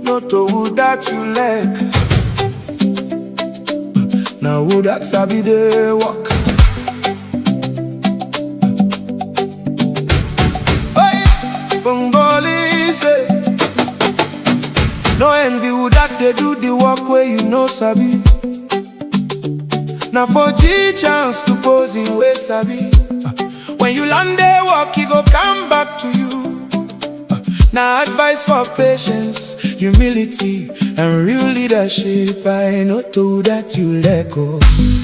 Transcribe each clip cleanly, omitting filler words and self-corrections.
Not to who that you like. Now who that sabi dey walk. Hey, Bongoli say, no envy who that they do the work where you know sabi. Now for G chance to pose in way sabi. When you land there walk, he go come back to you. Now advice for patience, humility, and real leadership. I know to that you let go.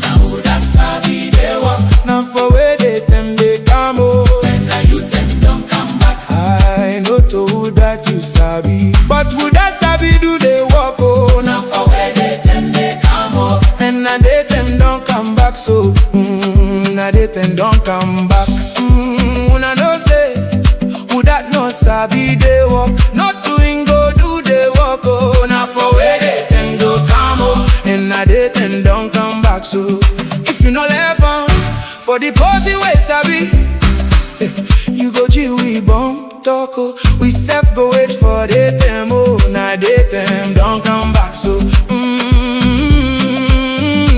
Now that sabi they walk. Now for where they them they come oh. And now you them don't come back. I know to that you sabi, but would that sabi do they walk oh. Now for where they them they come oh. And now they them don't come back so. Now they them don't come back. When I know say, who that no sabi they walk. Not doing go do they walk oh. Now for where they them don't come oh. And now they them don't come back so. If you no left on for the posy way sabi, you go G we bomb talk oh. We self go wait for the them oh. Now they them don't come back so.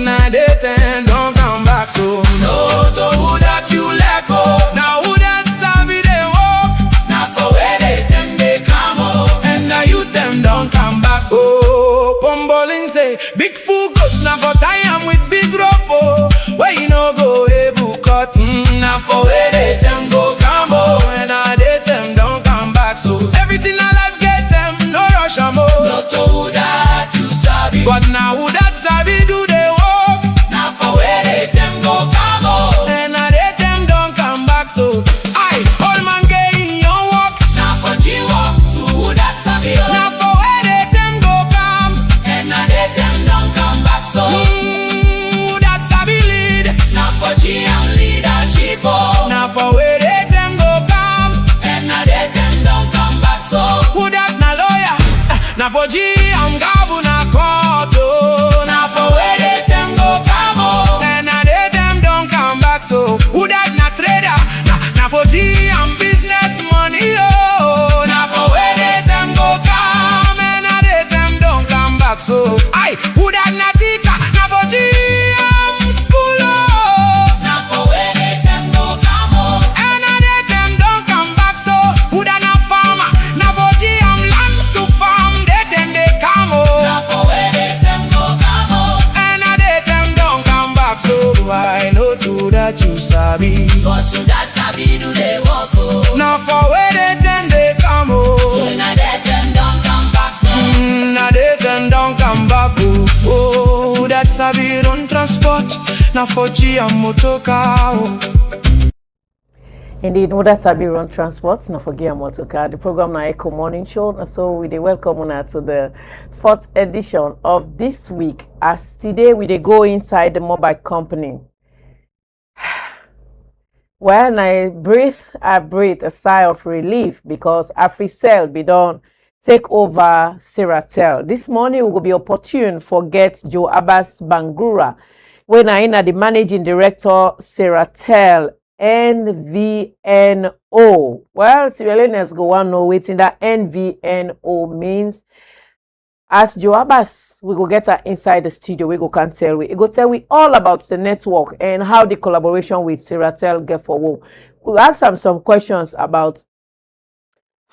Now they them don't come back so. No to who that you let go. Now who that sabi they walk. Now for where they them they come oh. And now you them don't come back oh. Pumballing say big fool goats now for tie am with big rope oh. Where you no go able cut. Now for where they them go come oh. And now they them don't come back so. Everything I life get them no rush am oh. No to who that you sabi. But now who that sabi do they walk. Now for where they them go come oh. And now they them don't come back so. I all man get in your walk. Now for G walk to who that sabi oh. Now for where they them go come. And now they them don't come back so. Who that sabi lead. Now for G and leadership oh. Now for where they them go come. And now they them don't come back so. Who that na lawyer. Now for G I'm governor court oh. Now for where they them go come oh. And now they them don't come back so. Who that na trader. Now for G I'm business money oh. Now for where they them go come. And now they them don't come back so. I who that na teacher. Now for G I'm school oh. Now for where they them go come oh. And now they them don't come back so. Who that na farmer. Now for G I'm land to farm. They them they come oh. Now for where they them go come oh. And now they them don't come back so. I know to that you sabi. But to that sabi do they walk oh. Now for where they them they come oh. And now they them don't come back so. Now they them don't come back oh. Oh, that sabi run transport. Now for G and motorcar oh. Indeed, Muda Sabi run transports, not forget motorcar. The program na Ecko Morning Show. So we dey welcome una to the 4th edition of this week. As today we dey go inside the mobile company. When I breathe a sigh of relief because Africell be done take over Seratel. This morning we will be opportune for get Joe Abbas Bangura, when I am the managing director Seratel NVNO. Well, Sierra Leoneans go on know waiting that NVNO means. As Joe Abbas, we go get her inside the studio. We go can tell we. It go tell we all about the network and how the collaboration with Seratel get forward. We'll ask them some questions about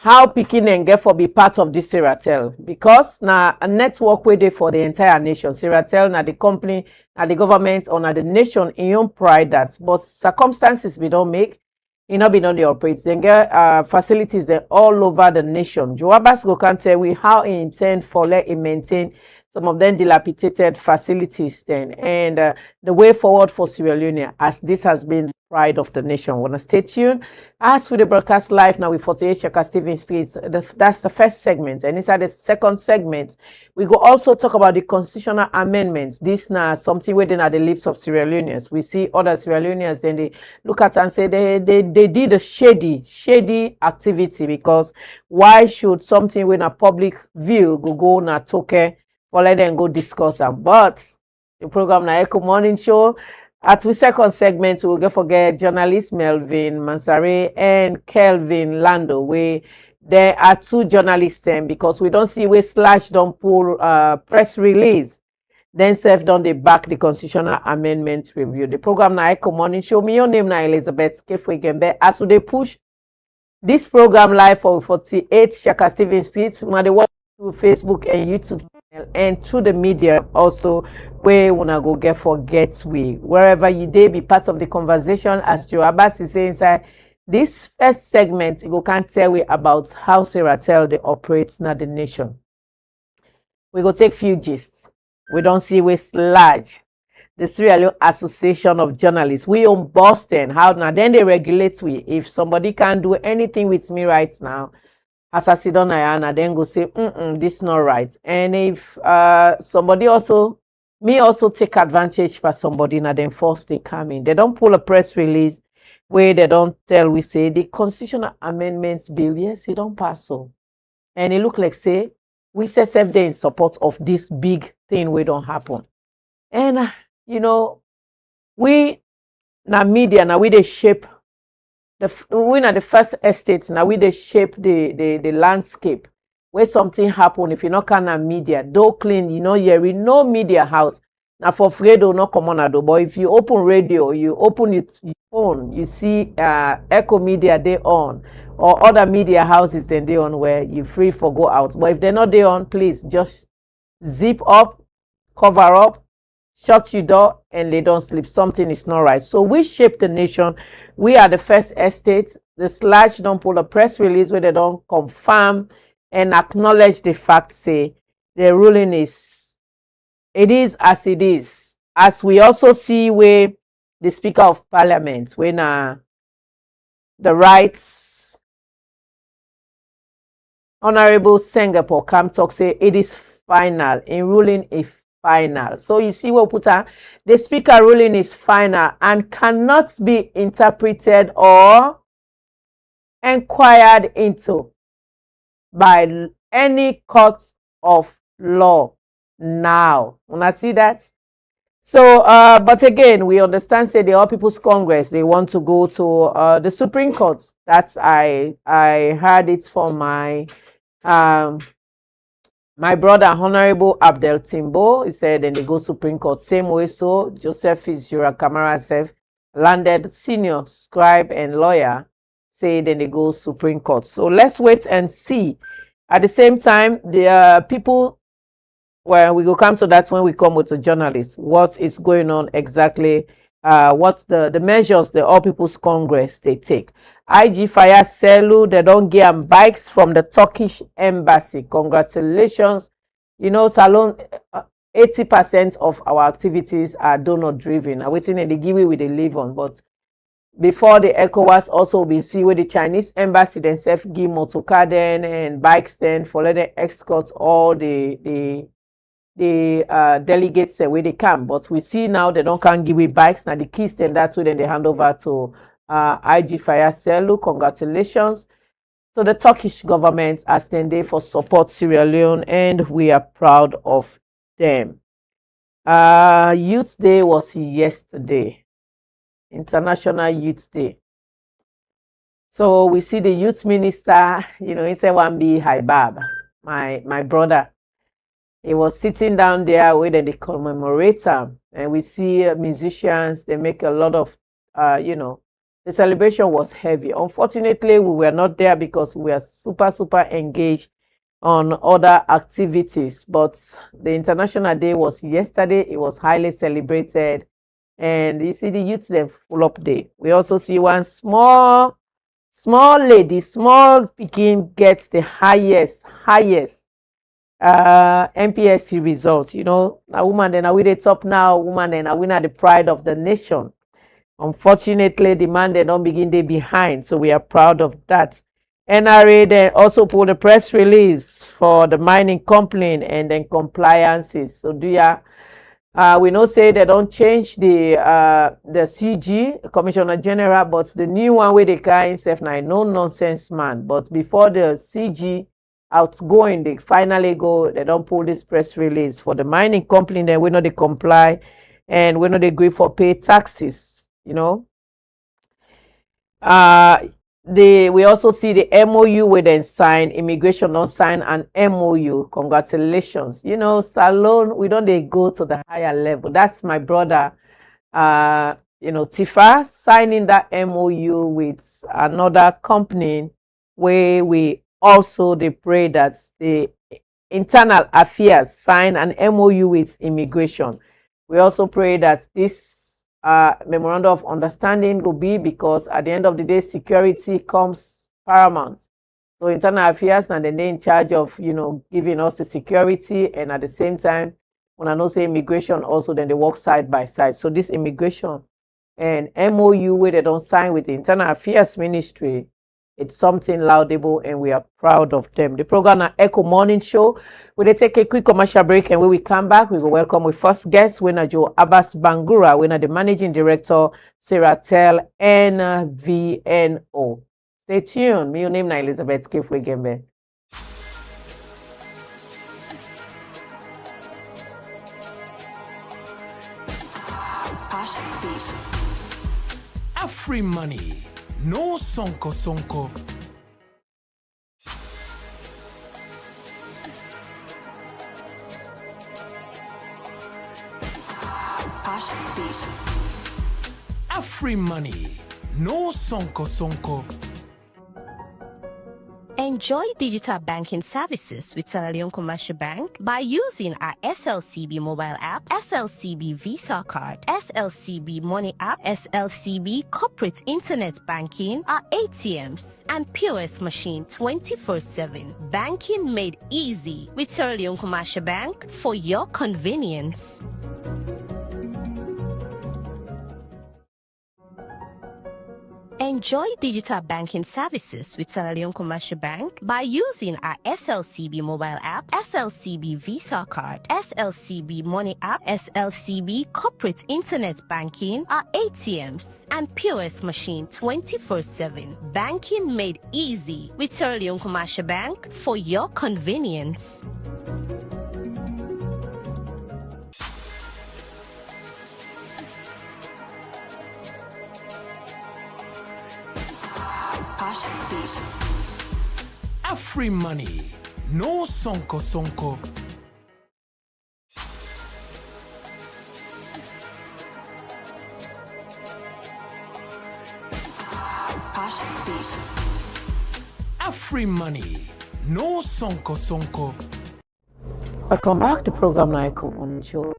how Pikin and get for be part of this Seratel, because now a network we dey for the entire nation. Seratel na the company, na the government, or na the nation in your pride that, but circumstances we don't make. It not be on the operates. They get facilities there all over the nation. Joe Abbas go can tell we how he intend for let him maintain some of them dilapidated facilities then, and the way forward for Sierra Leone as this has been the pride of the nation. Wanna stay tuned as we the broadcast live now with 48 Shaka Stephen Street. That's the first segment, and inside the second segment we go also talk about the constitutional amendments. This now something within at the lips of Sierra Leoneans. We see other Sierra Leoneans then they look at and say they did a shady activity, because why should something with a public view go na toke or let them go discuss them? But the program na Ecko Morning Show. At the second segment, we'll get forget journalist Melvin Mansare and Kelvin Lando. We there are two journalists because we don't see where Slash don't pull press release. Then self done they back the constitutional amendment review. The program na Ecko Morning Show. Me your name na Elizabeth Kefwegembe. As they push this program live for 48 Shaka Stevens Street, when they watch through Facebook and YouTube and through the media also, where wanna go forget we. Wherever you dey, be part of the conversation. As Joe Abbas is saying inside this first segment, you can't tell we about how Sarah tell the operates na the nation. We go take few gists. We don't see waste large. The Sierra Leone Association of Journalists. We on Boston. How now? Then they regulate we. If somebody can't do anything with me right now, as I sit on Ayana, then go say, this not right. And if somebody also, me also take advantage for somebody, now then force they come in. They don't pull a press release where they don't tell we say the constitutional amendments bill, yes, it don't pass so. And it look like say, we say self in support of this big thing we don't happen. And we na media now we they shape we na the first estate now we they shape the landscape where something happen. If you not can a media do clean, here we no media house now for Fredo no come on ado. But if you open radio, you open your phone, you see Ecko Media they on, or other media houses then they on where you free for go out. But if they're not there on, please just zip up, cover up, shut your door, and they don't sleep. Something is not right. So we shape the nation. We are the first estate. The Slash don't pull a press release where they don't confirm and acknowledge the fact, say the ruling it is as it is. As we also see where the Speaker of Parliament, when the rights Honorable Singapore come talk, say it is final. In ruling is final. So you see what put the Speaker ruling is final and cannot be interpreted or inquired into by any court of law now. When I see that. So, but again, we understand, say the All People's Congress, they want to go to the Supreme Court. That's I heard it from my brother, Honorable Abdel Timbo. He said, then they go Supreme Court. Same way, so Joseph Fitzgerald Kamara Sef, landed senior scribe and lawyer, say then they go Supreme Court. So let's wait and see. At the same time, the people. Well, we will come to that when we come with the journalists. What is going on exactly? What's the measures the All People's Congress they take? IG Fire Selu, they don't get bikes from the Turkish embassy. Congratulations. Salon, 80% of our activities are donor driven. I'm waiting and they give it with the live on. But before the ECOWAS also be see where the Chinese embassy themselves give motorcar then and bikes then for let them escort all the delegates where they come. But we see now they don't can give away bikes. Now the keys then that's where then they hand over to IG Fire Selu. Congratulations. So the Turkish government has stand for support Sierra Leone and we are proud of them. Youth Day was yesterday. International Youth Day. So we see the youth minister, he said one be Haibab, my brother. He was sitting down there where they commemorate him. And we see musicians, they make a lot of, the celebration was heavy. Unfortunately, we were not there because we were super engaged on other activities. But the International Day was yesterday. It was highly celebrated. And you see the youth, they full up day. We also see one small lady, small pikin gets the highest MPSC result. A woman then we the top now, woman then a winner the pride of the nation. Unfortunately, the man they don't begin they behind, so we are proud of that. NRA then also put a press release for the mining complaint and then compliances. So we know say they don't change the CG Commissioner General, but the new one where they can self now no nonsense man. But before the CG outgoing, they finally go, they don't pull this press release for the mining company, then we know they comply and we know they agree for pay taxes. The we also see the MOU we then sign, immigration don't sign an MOU. Congratulations. You know, Salone, we don't they go to the higher level. That's my brother, Tifa, signing that MOU with another company where we also they pray that the internal affairs sign an MOU with immigration. We also pray that this memorandum of understanding will be, because at the end of the day, security comes paramount. So internal affairs and they're in charge of, giving us the security, and at the same time, when I know say immigration also, then they work side by side. So this immigration and MOU where they don't sign with the Internal Affairs Ministry, it's something laudable and we are proud of them. The program at Ecko Morning Show. We'll take a quick commercial break, and when we come back, we will welcome our first guest, winner Joe Abbas Bangura, winner the Managing Director, Siratel NVNO. Stay tuned. My name is Elizabeth Kifwe-Gembe. Free money, no sonko sonko. Free money, no sonko sonko. Enjoy digital banking services with Sierra Leone Commercial Bank by using our SLCB mobile app, SLCB Visa card, SLCB Money app, SLCB corporate internet banking, our ATMs, and POS machine 24/7. Banking made easy with Sierra Leone Commercial Bank for your convenience. Enjoy digital banking services with Sierra Leone Commercial Bank by using our SLCB mobile app, SLCB Visa card, SLCB Money app, SLCB corporate internet banking, our ATMs, and POS machine 24/7. Banking made easy with Sierra Leone Commercial Bank for your convenience. Free money, no sonko sonko. Free money, no sonko sonko. Welcome back to program Ecko on Joe.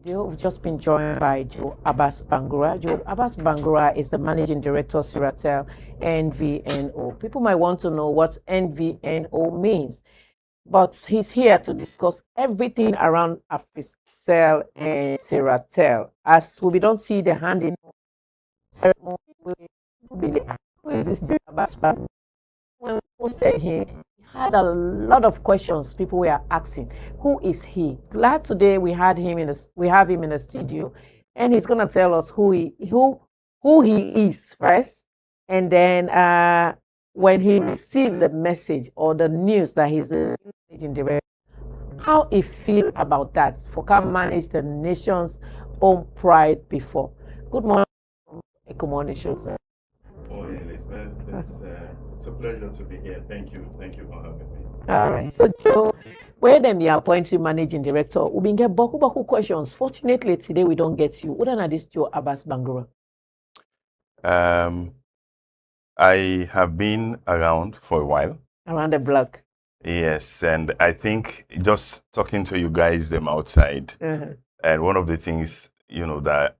We've just been joined by Joe Abbas Bangura. Joe Abbas Bangura is the Managing Director of Siratel NVNO. People might want to know what NVNO means, but he's here to discuss everything around Africell and Siratel. As we don't see the hand in ceremony, who is this Joe Abbas Bangura? When we said he had a lot of questions people were asking. Who is he? Glad today we have him in the studio, and he's gonna tell us who he is first, and then when he received the message or the news that he's the managing director, how he feel about that for can manage the nation's own pride before. Good morning, Ecko Morning Show, sir. Morning, Elizabeth. It's a pleasure to be here. Thank you for having me. All right. So, Joe, where them you appoint you managing director, we been get baku questions. Fortunately, today we don't get you. What are this Joe Abbas Bangura? I have been around for a while. Around the block. Yes, and I think just talking to you guys them outside, and one of the things that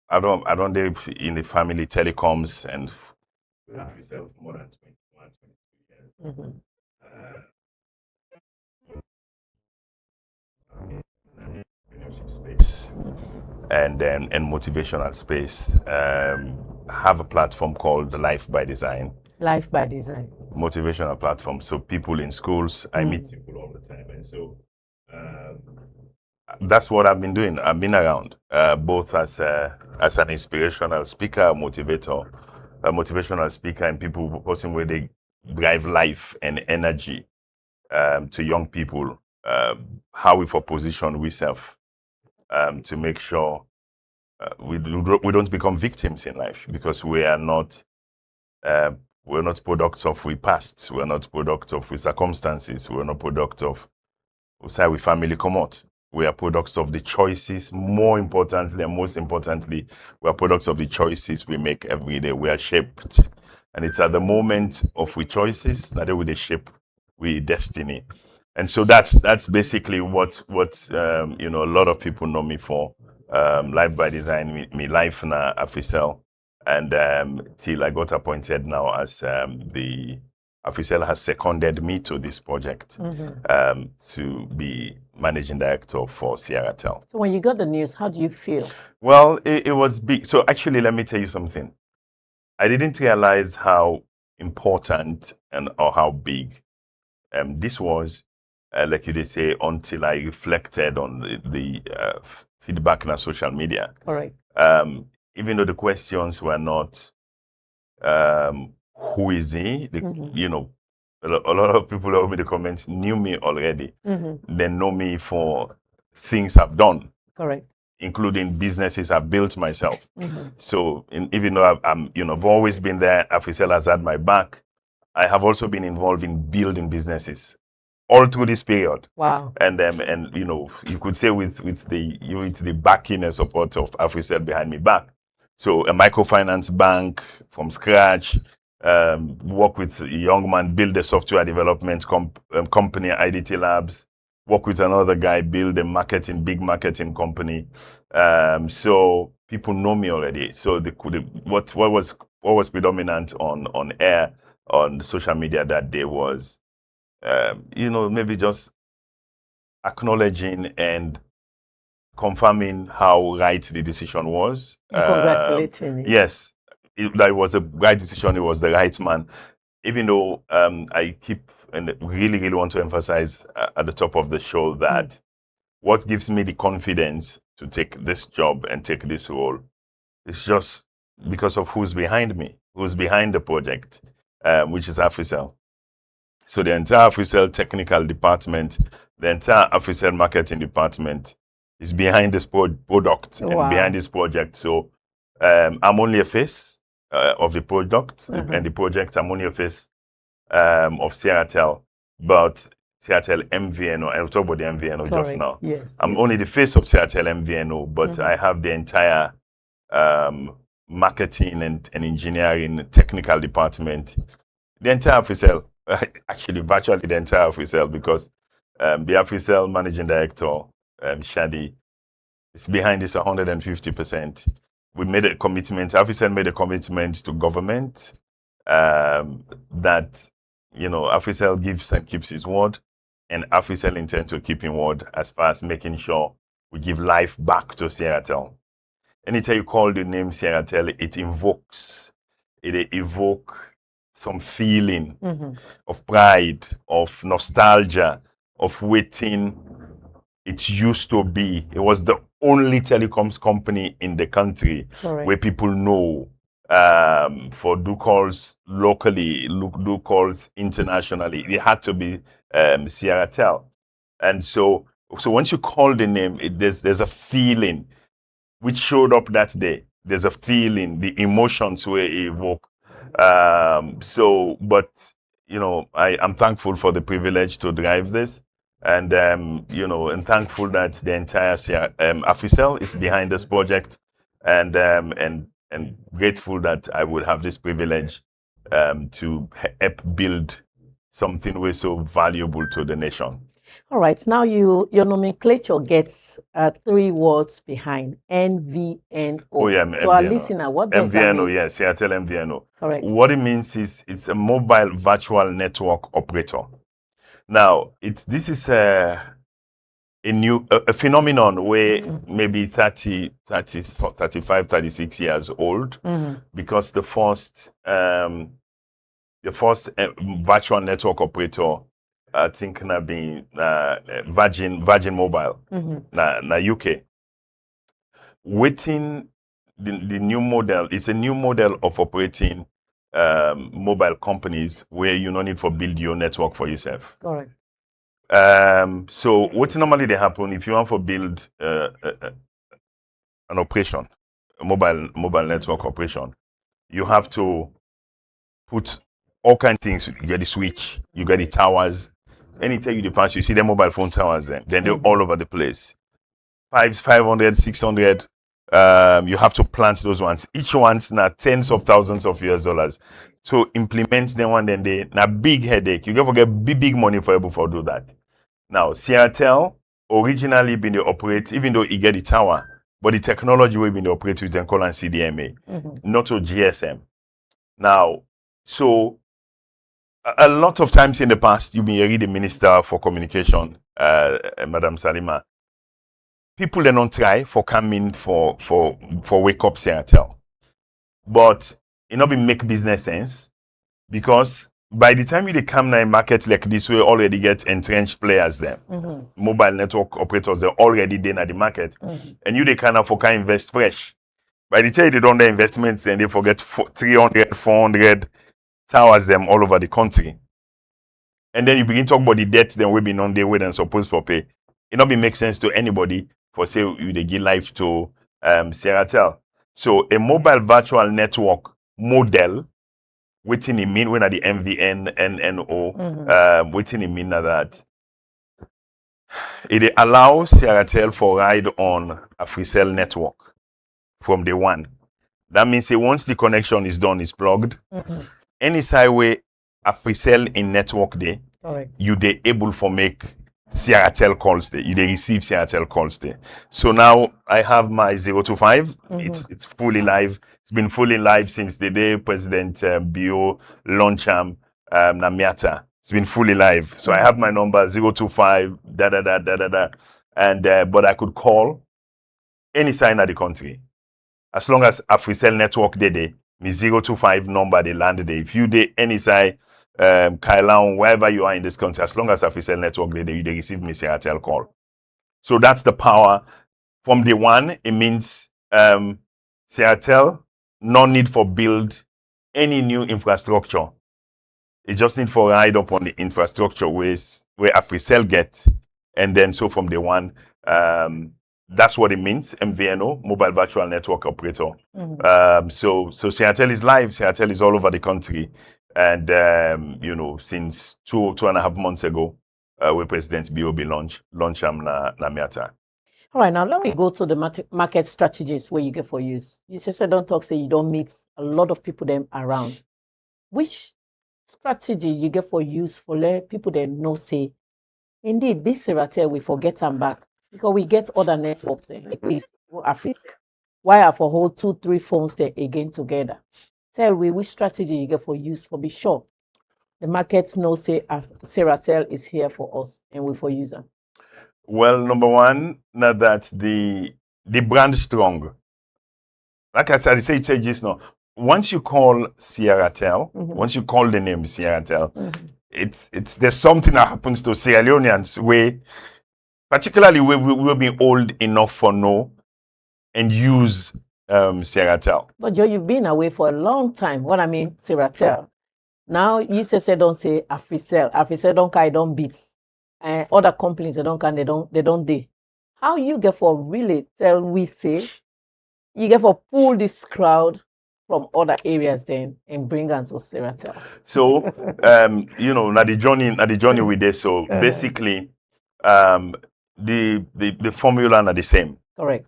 I don't live in the family telecoms, and we have myself more than 21, 22 years. Entrepreneurship space and motivational space. Have a platform called Life by Design. Life by Design. Motivational platform. So people in schools, I meet people all the time, and so that's what I've been doing. I've been around both as an inspirational speaker, a motivational speaker, and people person where they drive life and energy to young people. How we for position ourselves to make sure we don't become victims in life, because we are not We're not products of we past. We're not products of we circumstances. We're not products of say we family come out. We are products of the choices. More importantly, and most importantly, we are products of the choices we make every day. We are shaped, and it's at the moment of we choices that we shape we destiny. And so that's basically what you know, a lot of people know me for. Life by Design, me life na Africell, and till I got appointed now as the Africell has seconded me to this project to be managing director for Sierratel. So when you got the news, how do you feel? Well, it was big. So actually, let me tell you something. I didn't realize how important and or how big this was, like you did say, until I reflected on the feedback on social media. Correct. Even though the questions were not, who is he? You know, a lot of people over in the comments knew me already. They know me for things I've done. Correct. Including businesses I've built myself. So even though I'm, you know, I've always been there, Africell has had my back, I have also been involved in building businesses all through this period. Wow. And you know, you could say with the backing and support of Africell behind me back. So a microfinance bank from scratch, work with a young man, build a software development company, IDT Labs, work with another guy, build a big marketing company. So people know me already. So what was predominant on air, on social media that day was, you know, maybe just acknowledging and confirming how right the decision was. Congratulating you. Yes, that was a right decision. It was the right man. Even though I keep and really want to emphasize at the top of the show that what gives me the confidence to take this job and take this role is just because of who's behind me, who's behind the project, which is Africell. So the entire Africell technical department, the entire Africell marketing department is behind this product and behind this project. So I'm only a face of the product and the project. I'm only a face of Sierratel, but Sierratel MVNO. I'll talk about the MVNO just now. Yes. I'm only the face of Sierratel MVNO, but I have the entire marketing and engineering technical department. The entire Africell, actually virtually the entire Africell, because the Africell managing director, Shadi, is behind this 150%. We made a commitment, Africell made a commitment to government that, you know, Africell gives and keeps his word, and Africell intends to keep his word as far as making sure we give life back to Sierratel. Anytime you call the name Sierratel, it evokes some feeling of pride, of nostalgia, of waiting. It used to be. It was the only telecoms company in the country where people know for do calls locally, do calls internationally. It had to be Sierratel. And so once you call the name, there's a feeling which showed up that day. There's a feeling, the emotions were evoked. But you know, I'm thankful for the privilege to drive this, and you know, and thankful that the entire Africell is behind this project, and grateful that I would have this privilege to help build something way so valuable to the nation. All right, now your nomenclature gets 3 words behind NVNO. Oh yeah, to MVNO. our listener, what does that mean? Yes, Sierratel MVNO. Correct. What it means is it's a mobile virtual network operator. Now, this is a phenomenon where maybe 30, 35, 36 years old, because the first virtual network operator, I think, na being Virgin Mobile, na UK. Waiting the new model is a new model of operating mobile companies where you don't need to build your network for yourself. Correct. So what normally they happen if you want to build an operation, a mobile network operation, you have to put all kind of things. You get the switch, you get the towers. Anytime you pass, you see the mobile phone towers then. Then they're all over the place. 500, 600. You have to plant those ones. Each one's now tens of thousands of US dollars. So implement them one, then they now big headache. You can get big money for able to do that. Now, Seattle originally been the operate, even though it get the tower, but the technology will be the operate with them call and CDMA, not to GSM. Now, so a lot of times in the past, you've been hearing the Minister for Communication, Madam Salima. People they don't try for coming for wake up Seattle, but it not be make business sense because by the time you come in a market like this, we already get entrenched players there, mobile network operators they're already there at the market, and you they kind of invest fresh. By the time they don't the investments, then they forget 300, 400 towers them all over the country, and then you begin to talk about the debt then we been on their way and supposed for pay. It not be make sense to anybody for say you they give life to Seattle. So a mobile virtual network model, waiting it mean when at the MVN, NNO, waiting it mean that it allows Seattle for ride on a free cell network from day one. That means say once the connection is done, is plugged, any side way a free cell in network day, you they able for make Seattle calls there. You they receive Seattle calls there. So now I have my 025. It's fully live. It's been fully live since the day President Bio launched Namiata. It's been fully live. So I have my number 025 and but I could call any sign of the country as long as a free cell network they me 025 number they land there. If you dey any side Kailan, wherever you are in this country, as long as official network they receive me Seattle call. So that's the power. From day one, it means Seattle no need for build any new infrastructure. It just need for ride upon the infrastructure where AfriCell get, and then so from day one, that's what it means. MVNO, mobile virtual network operator. So Seattle is live. Seattle is all over the country. And, since 2.5 months ago, where President B.O.B. launched Namiata. All right, now let me go to the market strategies where you get for use. You say don't talk, say you don't meet a lot of people them around. Which strategy you get for use for let people them know say, indeed, this Seattle we forget them back because we get other networks there. Like we Africa. Why are for whole 2-3 phones there again together? Tell me which strategy you get for use for be sure the markets know say Seattle is here for us and we for user. Well, number one, now that the brand strong. Like I said, I say just now. Once you call Seattle, once you call the name Seattle, it's there's something that happens to Sierra Leoneans where, particularly where we've been old enough for know and use Seattle. But Joe, you've been away for a long time. What I mean, Seattle. Now you say don't say AfriCell. AfriCell don't carry don't beats. And other companies they don't can they don't do. How you get for really tell we say you get for pull this crowd from other areas then and bring them to Seattle. So now the journey with this. So basically the formula are the same. Correct.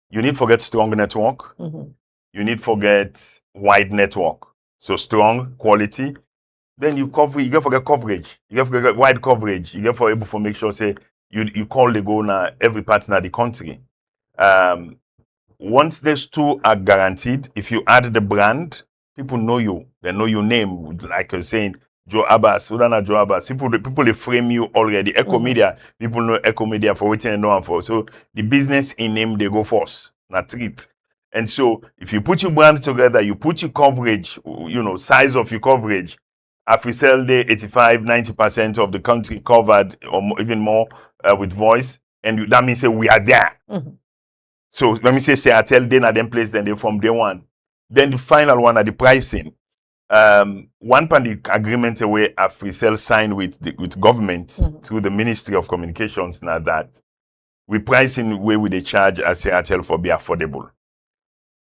You need to get strong network. You need to get wide network. So strong quality. Then you get for get coverage. You get for get wide coverage. You get for able to make sure say you call the go now every partner of the country. Once these two are guaranteed, if you add the brand, people know you. They know your name. Like you're saying, Joe Abbas, Udana Joe Abbas. People they frame you already. Ecko Media, people know Ecko Media for waiting and know for. So the business in name they go first, not treat. And so if you put your brand together, you put your coverage, size of your coverage. AfriCell Day, 85-90% of the country covered, or even more with voice, and that means say we are there. So let me say Seattle Day na them place then they from day one. Then the final one are the pricing. One part the agreement where AfriCell signed with government through the Ministry of Communications now that we pricing where we they charge as Seattle for be affordable.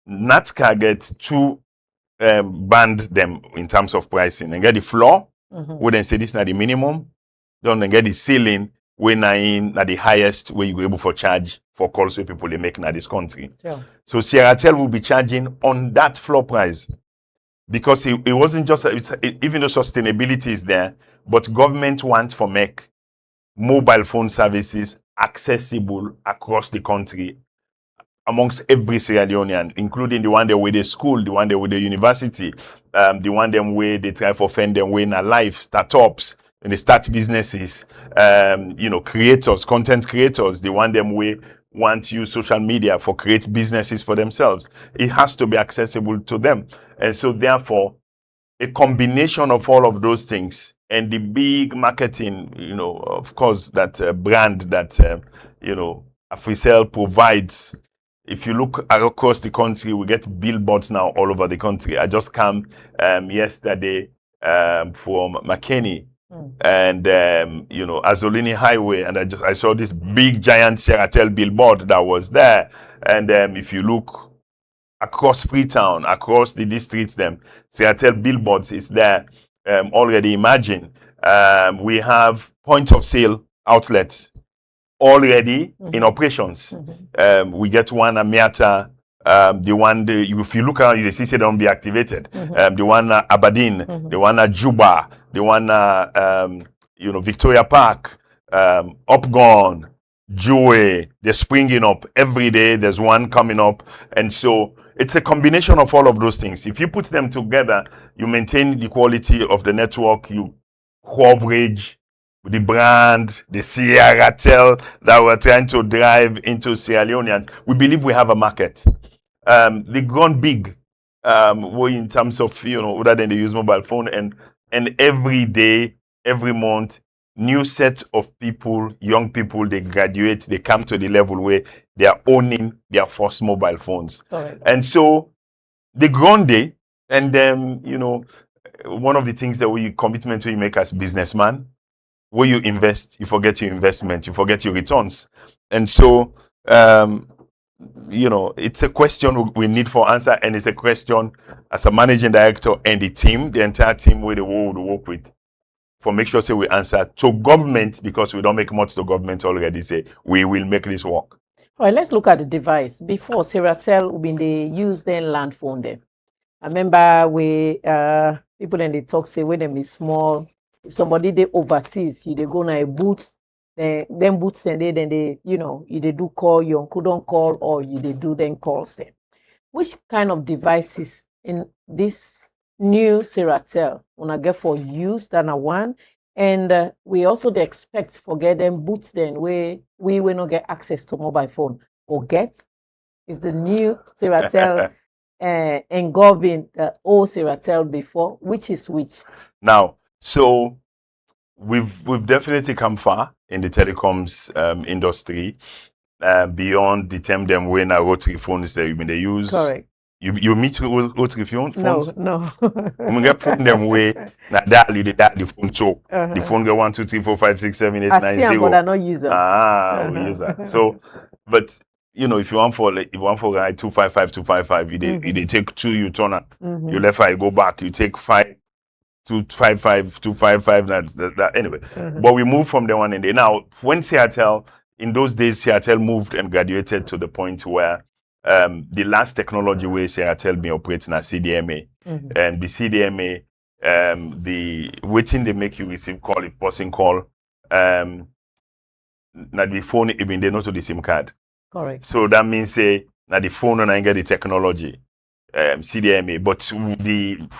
NATCA get two band them in terms of pricing and get the floor. We then say this na the minimum. Then get the ceiling when na the highest where you go able for charge for calls where people they make in this country. Sure. So Sierratel will be charging on that floor price because it wasn't just even though sustainability is there, but government wants for make mobile phone services accessible across the country amongst every Sierra Leonean, including the one that with the school, the one that with the university, the one them where they try for fend them way in a life, startups, and they start businesses, creators, content creators, the one them way want to use social media for create businesses for themselves. It has to be accessible to them. And so therefore, a combination of all of those things and the big marketing, of course, that brand that, Africell provides. If you look across the country, we get billboards now all over the country. I just came yesterday from McKinney and Azolini Highway, and I saw this big giant Sierratel billboard that was there. And if you look across Freetown, across the districts, Sierratel billboards is there already. Imagine we have point of sale outlets already in operations. We get one at Miata, if you look around, you see they don't be activated. The one at Aberdeen, the one at Juba, the one at Victoria Park, Upgone, Joy, they're springing up every day. There's one coming up, and so it's a combination of all of those things. If you put them together, you maintain the quality of the network, you coverage, the brand, the Sierratel that we're trying to drive into Sierra Leoneans. We believe we have a market. They gone big, in terms of other than they use mobile phone, and every day, every month, new set of people, young people, they graduate, they come to the level where they are owning their first mobile phones. Correct. And so they grown day, and then one of the things that we commitment we make as businessman, where you invest, you forget your investment, you forget your returns. And so, it's a question we need for answer, and it's a question as a managing director and the team, the entire team where the world work with, for make sure say we answer to government, because we don't make much to government already, say we will make this work. All right, let's look at the device. Before Sierratel, when they use their land phone there. I remember people in the talk say when them is small, if somebody they overseas, you they go na a boots, then boots and then they you they do call, your uncle don't call, or you they do then calls them. Which kind of devices in this new Sierratel wanna get for use than a one? And we also they expect for get them boots then where we will not get access to mobile phone or get is the new Sierratel engulfing the old Sierratel before, which is which? Now, so we've definitely come far in the telecoms industry beyond the term them when a rotary phones that they use. Correct. You meet with rotary phones? No. When we get phone them way, na dial the phone so the phone get 1, 2, 3, 4, 5, 6, 7, 8, 9, 0. I see, but I not use them. We use that. So, but if you want for 255, you take 2, you turn up. You left eye, go back. You take 5, 255, 255. That anyway. But we moved from the one in there. Now, when Sierratel, in those days, Sierratel moved and graduated to the point where the last technology where Sierratel be operating as CDMA, and the CDMA, the waiting they make you receive call if person call, now the phone even they not to the SIM card. Correct. So that means say now the phone and I get the technology, CDMA. But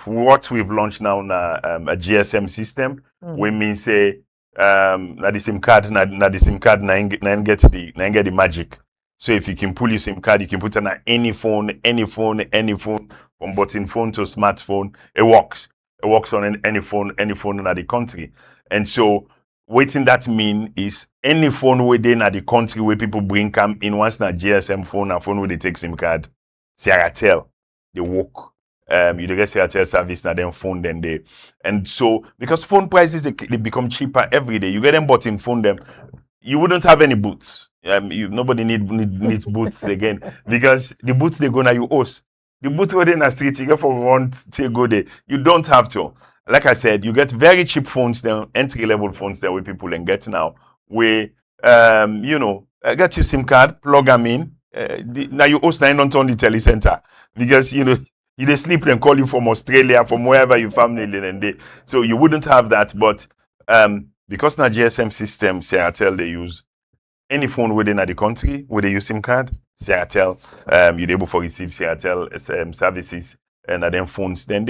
what we've launched now a GSM system, we mean say now the SIM card, now the SIM card now get the magic. So if you can pull your SIM card, you can put it on any phone, from button phone to smartphone. It works. It works on any phone in the country. And so waiting that mean is any phone within the country where people bring come in once na GSM phone, a phone where they take SIM card, Sierratel, they work. You get Sierratel service na them phone then they. And so because phone prices they become cheaper every day, you get them button phone them, you wouldn't have any boots. Nobody needs boots again, because the boots they're gonna you host. You put it in a street, you get for one till go there. You don't have to. Like I said, you get very cheap phones there, entry level phones there where people can get now. Where get your SIM card, plug them in. Now you host 9 on the telecenter because you they sleep and call you from Australia, from wherever your family and they. So you wouldn't have that, but because now GSM system, Airtel they use any phone within the country where they use SIM card, Airtel, you're able to receive Airtel services and then phones. Then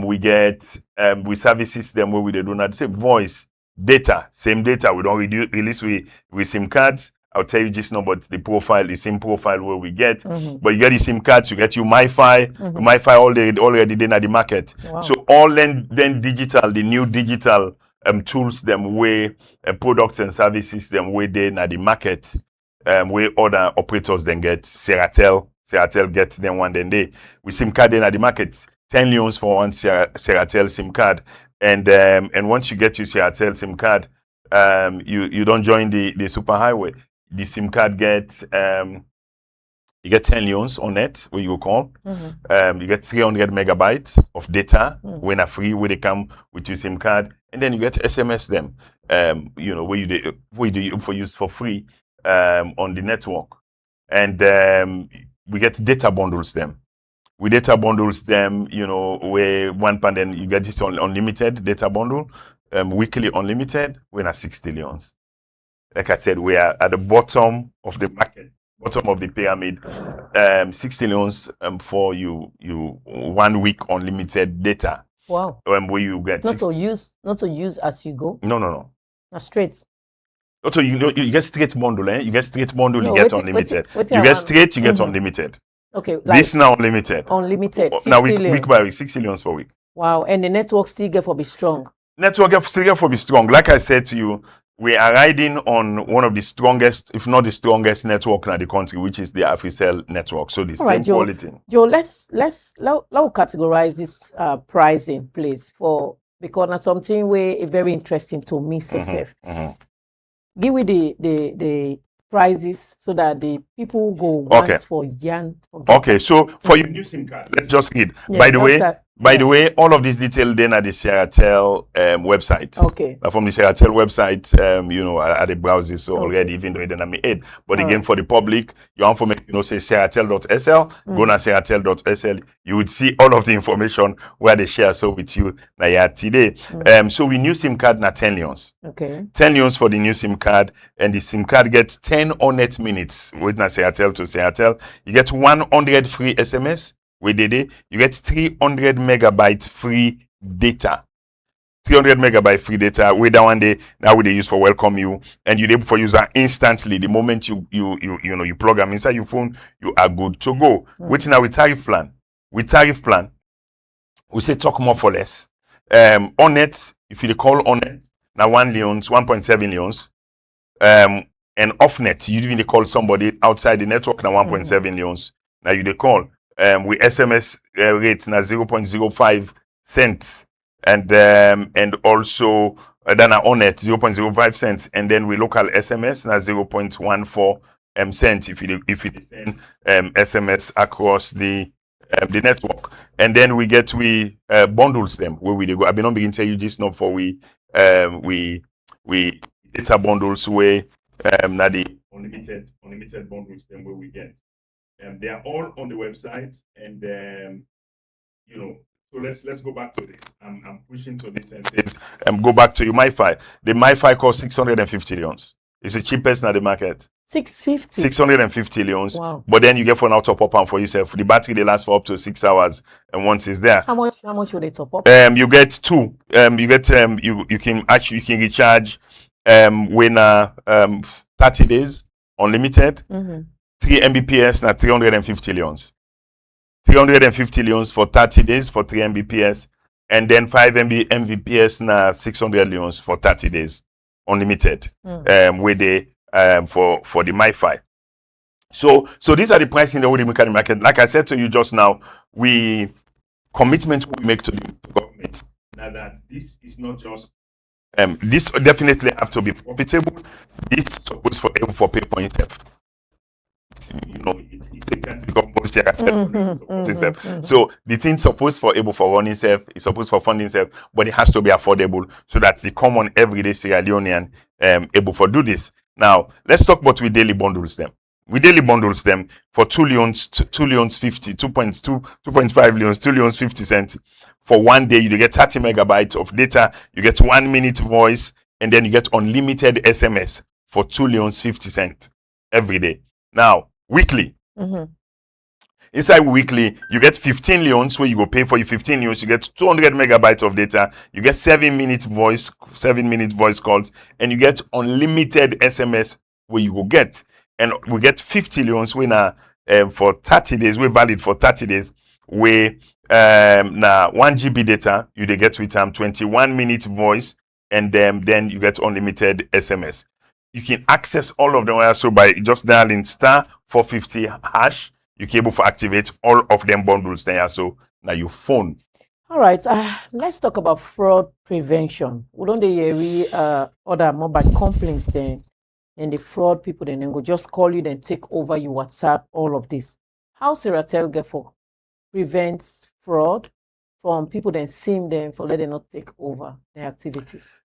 we get we services them where we do not say voice, data, same data. We don't release with SIM cards. I'll tell you just now, but the profile, the same profile where we get. But you get the SIM cards, you get your MiFi, MiFi already then at the market. Wow. So all then digital, the new digital tools them way products and services them way they at the market where other operators then get Seratel get them one then they with SIM card then at the market 10 loans for one Seratel SIM card and once you get your Seratel SIM card you don't join the superhighway. The SIM card get you get 10 loans on it where you call. You get 300 megabytes of data when are free where they come with your SIM card, and then you get SMS them. Where you do for use for free on the network, and we get data bundles them. We data bundles them, where one pound then you get this on unlimited data bundle, weekly unlimited. We're at 60 loans. Like I said, we are at the bottom of the market, bottom of the pyramid. 60 loans for you 1 week unlimited data. Wow. Where you get not to use as you go. No. That's straight. Also, you get straight bundle, You get straight bundle, No, you get wait- unlimited. wait- You get straight, you get unlimited. Okay, like This now unlimited. unlimited. Now 60 week lanes. by week, 60 loans per week. Wow, and the network still get for be strong. Network still get for be strong. Like I said to you, we are riding on one of the strongest, if not the strongest network in the country, which is the AfriCell network. So the All same right, Joe. quality. Joe, let's categorize this pricing, please, because that's something where very interesting to me, Seth. Give me the prices so that the people go once Okay. for Jan. Okay, so for your new SIM card, let's just read. Yeah, By the that's way, that. by the way, all of this detail then at the Seratel website. Okay. From the Seratel website, at the browsers so already, even though it didn't have aid. But again, for the public, you want to say Seratel.sl, go to Seratel.sl. You would see all of the information where they share so with you today. So we new SIM card na 10 loans. Okay. 10 loans for the new SIM card, and the SIM card gets 10 on-net minutes with Seratel to Seratel. You get 100 free SMS with Dede. You get 300 megabyte free data. 300 megabyte free data. With that one day, now we they use for welcome you, and you're able for user instantly. The moment you plug them inside your phone, you are good to go. Waiting now with tariff plan. With tariff plan, we say talk more for less. On net, if you call on net, now 1.7 leons. And off net, you even call somebody outside the network now 1.7 leons. Now you they call. With SMS rates now 0.05 cents, and also then on net 0.05 cents, and then with local SMS now 0.14 cents if you send SMS across the network. And then we get bundles them where we go. I've been on begin tell you this now for we data bundles where now the unlimited bundles them where we get. They are all on the website, and so let's go back to this. I'm pushing to this and says go back to your MiFi. The MiFi costs 650 leons. It's the cheapest in the market. 650. 650 leons. Wow. But then you get for now top up and for yourself. The battery they last for up to 6 hours, and once it's there, How much would they top up? you get two. You get you can recharge when 30 days unlimited. 3 Mbps na 350 leons. 350 leons for 30 days for 3 Mbps, and then 5 Mbps na 600 leons for 30 days unlimited. With the for the MiFi. So these are the pricing that we make in the market. Like I said to you just now, commitment we make to the government now that this is not just this definitely have to be profitable. This supposed for pay for itself. it can't become more So the thing supposed for able for running self, it's supposed for funding self, but it has to be affordable so that the common everyday Sierra Leonean able for do this. Now let's talk about we daily bundles them. We daily bundles them for 2 leons, 2 leons 50, 2.5 leons, 2 leons 50 cents. For one day, you get 30 megabytes of data, you get 1 minute voice, and then you get unlimited SMS for 2 leons 50 cents every day. Now, weekly. Inside weekly, you get 15 leons where you go pay for your 15 leons. You get 200 megabytes of data. You get 7 minute voice calls, and you get unlimited SMS where you go get. And we get 50 leons when for 30 days, we're valid for 30 days, where now 1 GB data, you they get with 21 minute voice, and then you get unlimited SMS. You can access all of them also by just dialing *450#. You can able to activate all of them bundles there. So now your phone. All right, let's talk about fraud prevention. We don't hear other mobile complaints then, and the fraud people then go just call you, then take over your WhatsApp, all of this. How Seratel get for prevents fraud from people then seeing them for letting not take over their activities?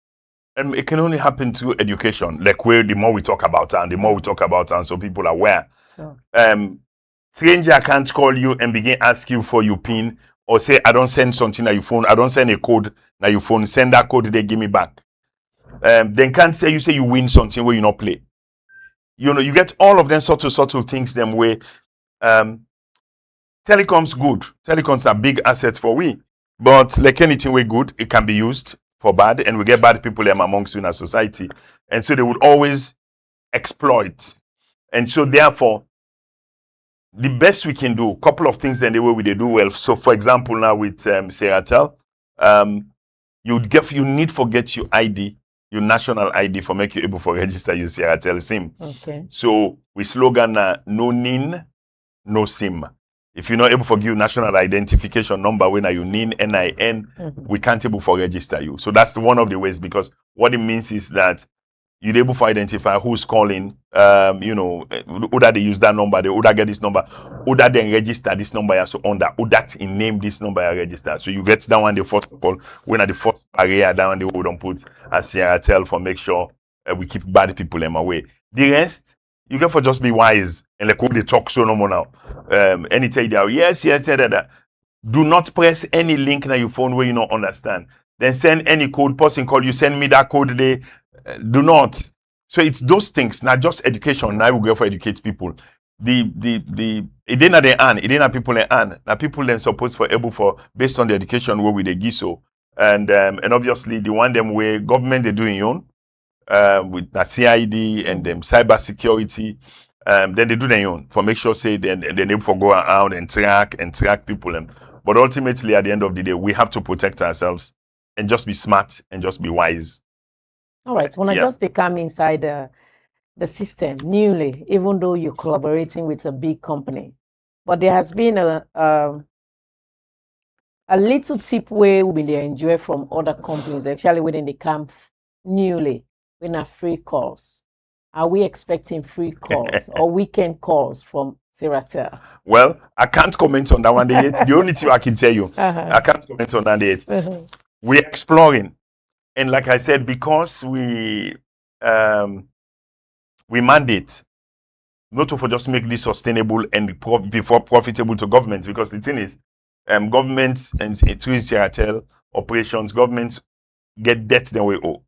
It can only happen through education, like where the more we talk about and the more we talk about and so people are aware. Sure. Stranger can't call you and begin ask you for your PIN or say, I don't send something on your phone, I don't send a code on your phone, send that code, they give me back. Then can't say you win something where you not play. You get all of them subtle things them where telecom's good. Telecoms are big assets for we. But like anything we good, it can be used for bad, and we get bad people amongst in our society. And so they would always exploit. And so therefore, the best we can do, a couple of things in the way we they do well. So for example, now with Seratel, you need to get your ID, your national ID for make you able to register your Seratel SIM. Okay. So we slogan no NIN, no SIM. If you're not able to give you national identification number when you NIN, NIN, we can't able to register you. So that's one of the ways, because what it means is that you're able to identify who's calling, who that they use that number, who that get this number, who that then register this number, so on that, who that in name this number register. So you get that one the first call, when at the first barrier, that one they don't put a Seratel for make sure we keep bad people them away. The rest, you get for just be wise and like they talk so no more now. Anytime they are yes, that. Do not press any link on your phone where you don't understand. Then send any code, person call you, send me that code they do not. So it's those things, not just education. Now we go for educate people. It didn't they earn, it didn't people they earn. Now people then supposed for able for based on the education where we they give so. And obviously the one them where government they doing own with the CID and them cyber security. Then they do their own for make sure say then they able for go around and track people. But ultimately at the end of the day, we have to protect ourselves and just be smart and just be wise. All right. When I just come inside the system newly, even though you're collaborating with a big company, but there has been a little tip where we they enjoy from other companies, actually when they come newly, when are free calls. Are we expecting free calls or weekend calls from Seratel? Well, I can't comment on that one yet. The only thing I can tell you, I can't comment on that yet. We're exploring. And like I said, because we mandate not to for just make this sustainable and before profitable to government, because the thing is, governments and through Seratel operations, governments get debt then we owe.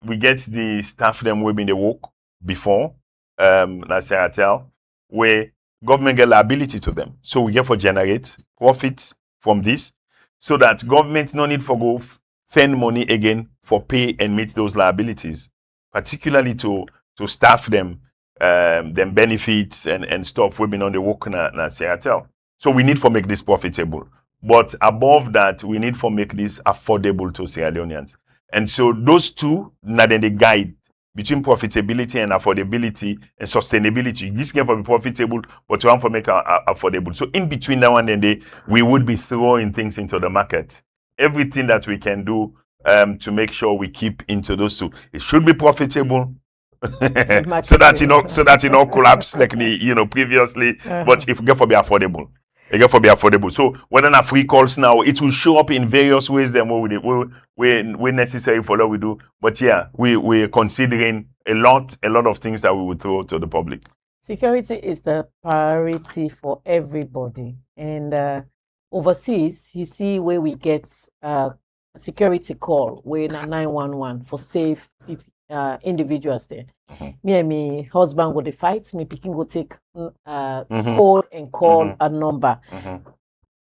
We get the staff them we been the work before Seratel, where government get liability to them. So we get for generate profits from this, so that government no need for go spend money again for pay and meet those liabilities, particularly to staff them benefits and stuff we've been on the work na Seratel. So we need for make this profitable. But above that, we need for make this affordable to Sierra Leoneans. And so those two, now then the guide between profitability and affordability and sustainability. This can for be profitable, but one for make affordable. So in between now and then, we would be throwing things into the market. Everything that we can do to make sure we keep into those two. It should be profitable, so that you know collapse like the previously. But if get for be affordable. It get for be affordable. So whether na free calls now, it will show up in various ways. Then we necessary for what we do. But yeah, we're considering a lot of things that we would throw to the public. Security is the priority for everybody. And overseas, you see where we get security call, where na 911 for safe individuals there. Me and me husband go dey fight, me picking go take call and call a number.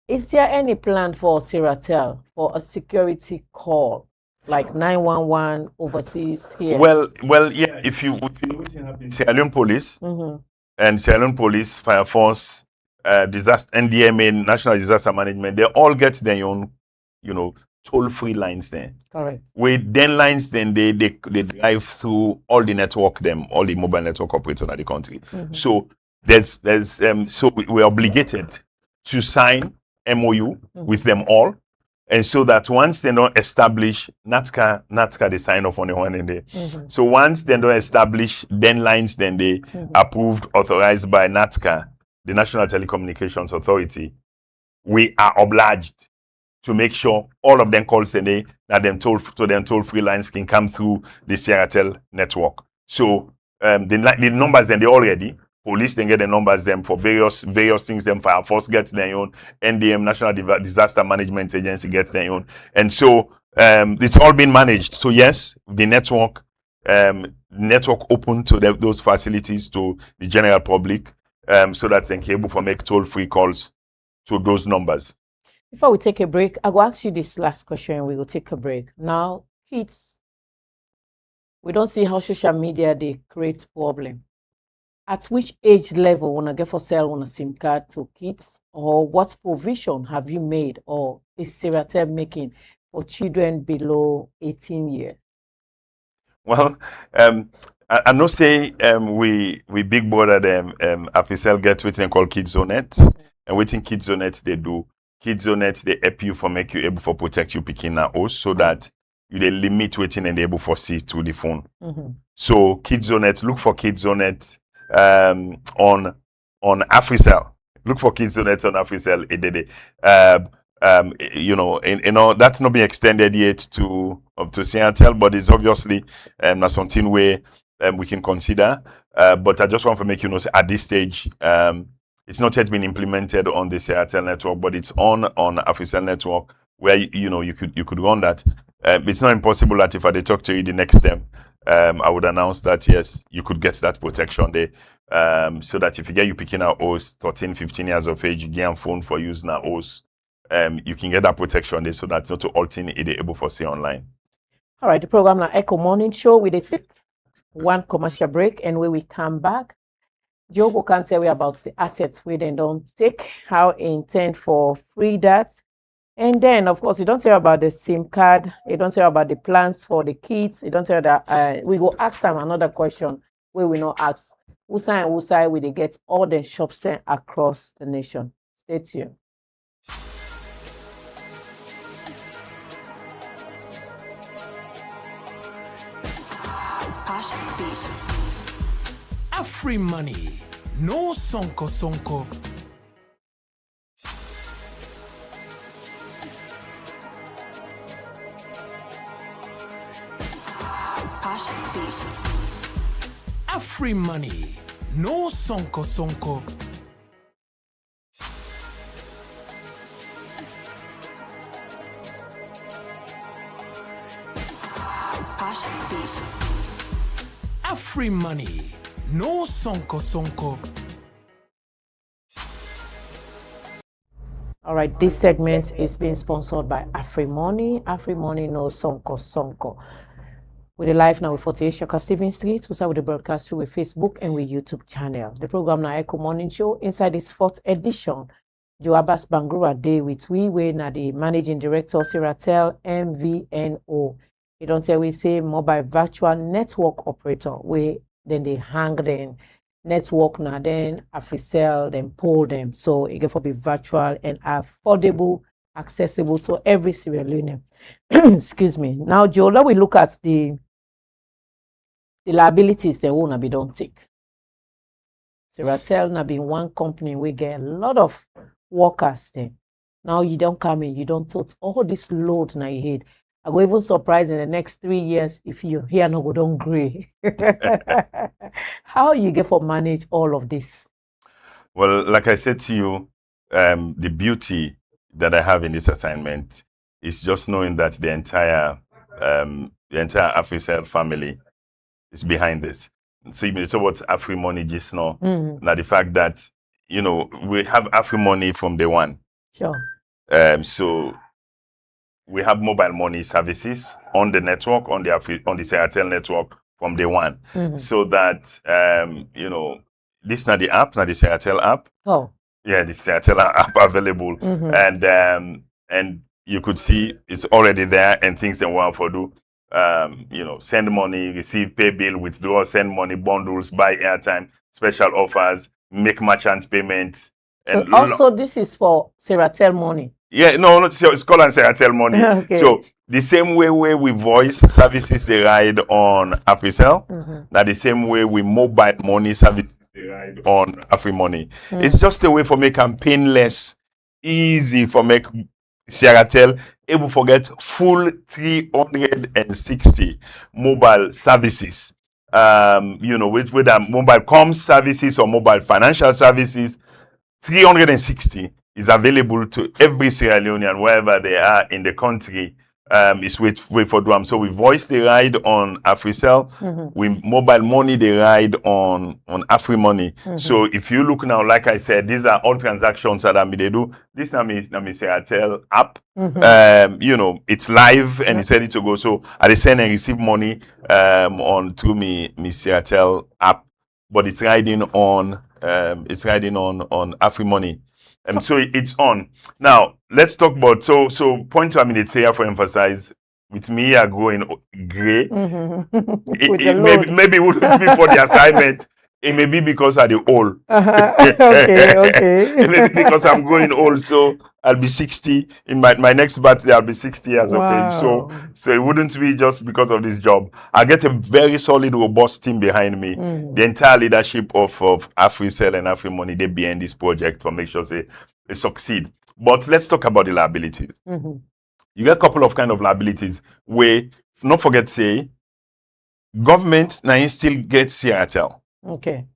Is there any plan for Siratel for a security call like 911 overseas here? Well, yeah. If you look at Sierra Leone Police and Sierra Leone Police, Fire Force, disaster NDMA, National Disaster Management, they all get their own, toll-free lines there. Correct. With then lines, then they drive through all the network, all the mobile network operators in the country. So there's so we're obligated to sign MOU with them all, and so that once they don't establish NATCA they sign off on the one day. So once they don't establish then lines, then they approved, authorized by NATCA, the National Telecommunications Authority, we are obliged to make sure all of them calls a day that them toll-free lines can come through the Siratel network. So the numbers then they already police then get the numbers them for various things. Them Fire Force gets their own, NDM National Disaster Management Agency gets their own, and so it's all been managed. So yes, the network open to those facilities to the general public, so that they can able for make toll-free calls to those numbers. Before we take a break, I will ask you this last question. We will take a break. Now, kids, we don't see how social media they create problem. At which age level wanna get for sale on a SIM card to kids, or what provision have you made or is Siratel making for children below 18 years? Well, I'm not saying we big brother them Afisel get what they call KidZonet, and waiting KidZonet they do. KidZonet they help you for make you able for protect you picking now also so that you they limit waiting and they able for see through the phone. So KidZonet, look for KidZonet on Afrisel. Look for KidZonet on Afrisel. That's not been extended yet to Siratel, but it's obviously not something where we can consider. But I just want to make you know at this stage, it's not yet been implemented on the Siratel network, but it's on Afrisel network where you could run that. It's not impossible that if I talk to you the next time, I would announce that yes, you could get that protection there. So that if you get you picking out OS 13, 15 years of age, you get a phone for use now OS, you can get that protection there so that's not to alternate it able for see online. All right, the program now Ecko Morning Show with a one commercial break, and when we come back, Joe can tell you about the assets we then don't take, how intend for free that. And then, of course, you don't tell about the SIM card. You don't tell about the plans for the kids. You don't tell that. We go ask them another question where we not ask. Usai and Usai, we they get all the shops sent across the nation. Stay tuned. Free money, no sonko sonko. Free money, no sonko sonko. Free money, no sonko sonko. All right, this segment is being sponsored by AfriMoney. AfriMoney, no sonko sonko. With the live now with 48 Shaka Stephen Street, we start with the broadcast through with Facebook and with YouTube channel. The program now Ecko Morning Show inside this 4th edition. Joe Abbas Bangura Day with we now the managing director Siratel MVNO. You don't say we say mobile virtual network operator. We then they hang them network now then Afrisel then pull them. So it can be virtual and affordable, accessible to every Sierra Leonean. Excuse me. Now, Joe, let we look at the the liabilities they won't be don't take. Seratel na been one company we get a lot of workers then. Now you don't come in, you don't thought all this load now you head. I go even surprised in the next 3 years if you here no go don't gray. How you get for manage all of this? Well, like I said to you, the beauty that I have in this assignment is just knowing that the entire AfriCell family is behind this. So you talk about AfriMoney just now. Now the fact that we have AfriMoney from day one. Sure. So we have mobile money services on the network, on the Seratel network from day one. So that this is not the app, not the Seratel app. Oh. Yeah, the Seratel app available, and you could see it's already there and things that we want to do. Send money, receive, pay bill, withdraw, send money, bundles, buy airtime, special offers, make merchant payments. So also this is for Seratel money. Yeah, no, it's called Seratel money. Okay. So the same way we voice services they ride on AfriCell, now the same way we mobile money services they ride on AfriMoney. It's just a way for make them painless, easy for make Seratel able to get full 360 mobile services. With mobile comms services or mobile financial services, 360 is available to every Sierra Leonean wherever they are in the country. Is wait for them. So we voice the ride on AfriCell. We mobile money the ride on AfriMoney. So if you look now, like I said, these are all transactions that they do. This is my Seratel app. It's live and it's ready to go. So I send and receive money on through me Seratel app, but it's riding on AfriMoney. So it's on. Now, let's talk about, so point to it's here for emphasize, with me are going gray. Maybe it wouldn't be for the assignment. It may be because I'm the old. Okay. It may be because I'm going old, so I'll be 60. In my next birthday, I'll be 60 years of age. So it wouldn't be just because of this job. I get a very solid, robust team behind me. The entire leadership of AfriCell and AfriMoney, they behind this project to make sure they succeed. But let's talk about the liabilities. You get a couple of kind of liabilities where, not forget, say, government now still gets Seratel. Okay.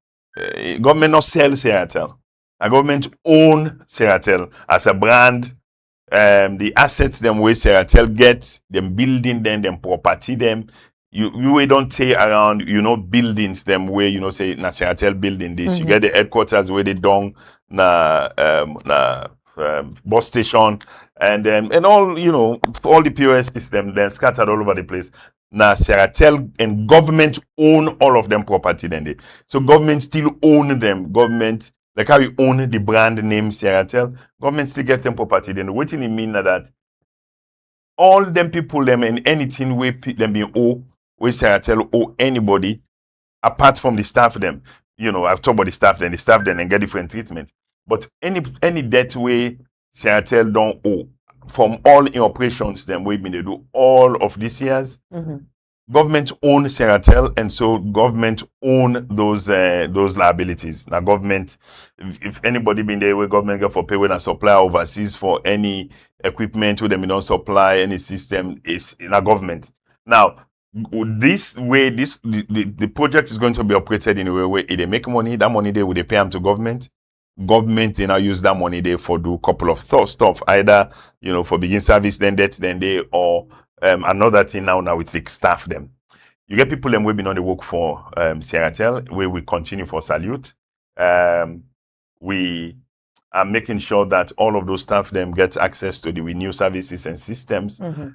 Government not sell Seratel. A government own Seratel as a brand. The assets them where Seratel get, them building them property them. You don't say around, buildings them where, say, na Seratel building this. You get the headquarters where they dong, bus station, and all, all the POS system then scattered all over the place. Now Seratel and government own all of them property then. So government still own them. Government, like how you own the brand name Seratel, government still gets them property then. What do you mean that all them people them and anything where them be owe, where Seratel owe anybody, apart from the staff them. I've talked about the staff then and get different treatment. But any debt way Seratel don't owe from all in operations them we been they do all of these years. Government own Seratel, and so government own those liabilities. Now government, if anybody been there where government get for pay when a supplier overseas for any equipment where they don't supply any system is in a government. Now this way, the project is going to be operated in a way where if they make money, that money they will they pay them to government. Government they now use that money there for do couple of stuff, either for begin service, then debt, then they or another thing now with the staff them. You get people them we been on the work for Seratel, where we continue for Salute. We are making sure that all of those staff them get access to the new services and systems. With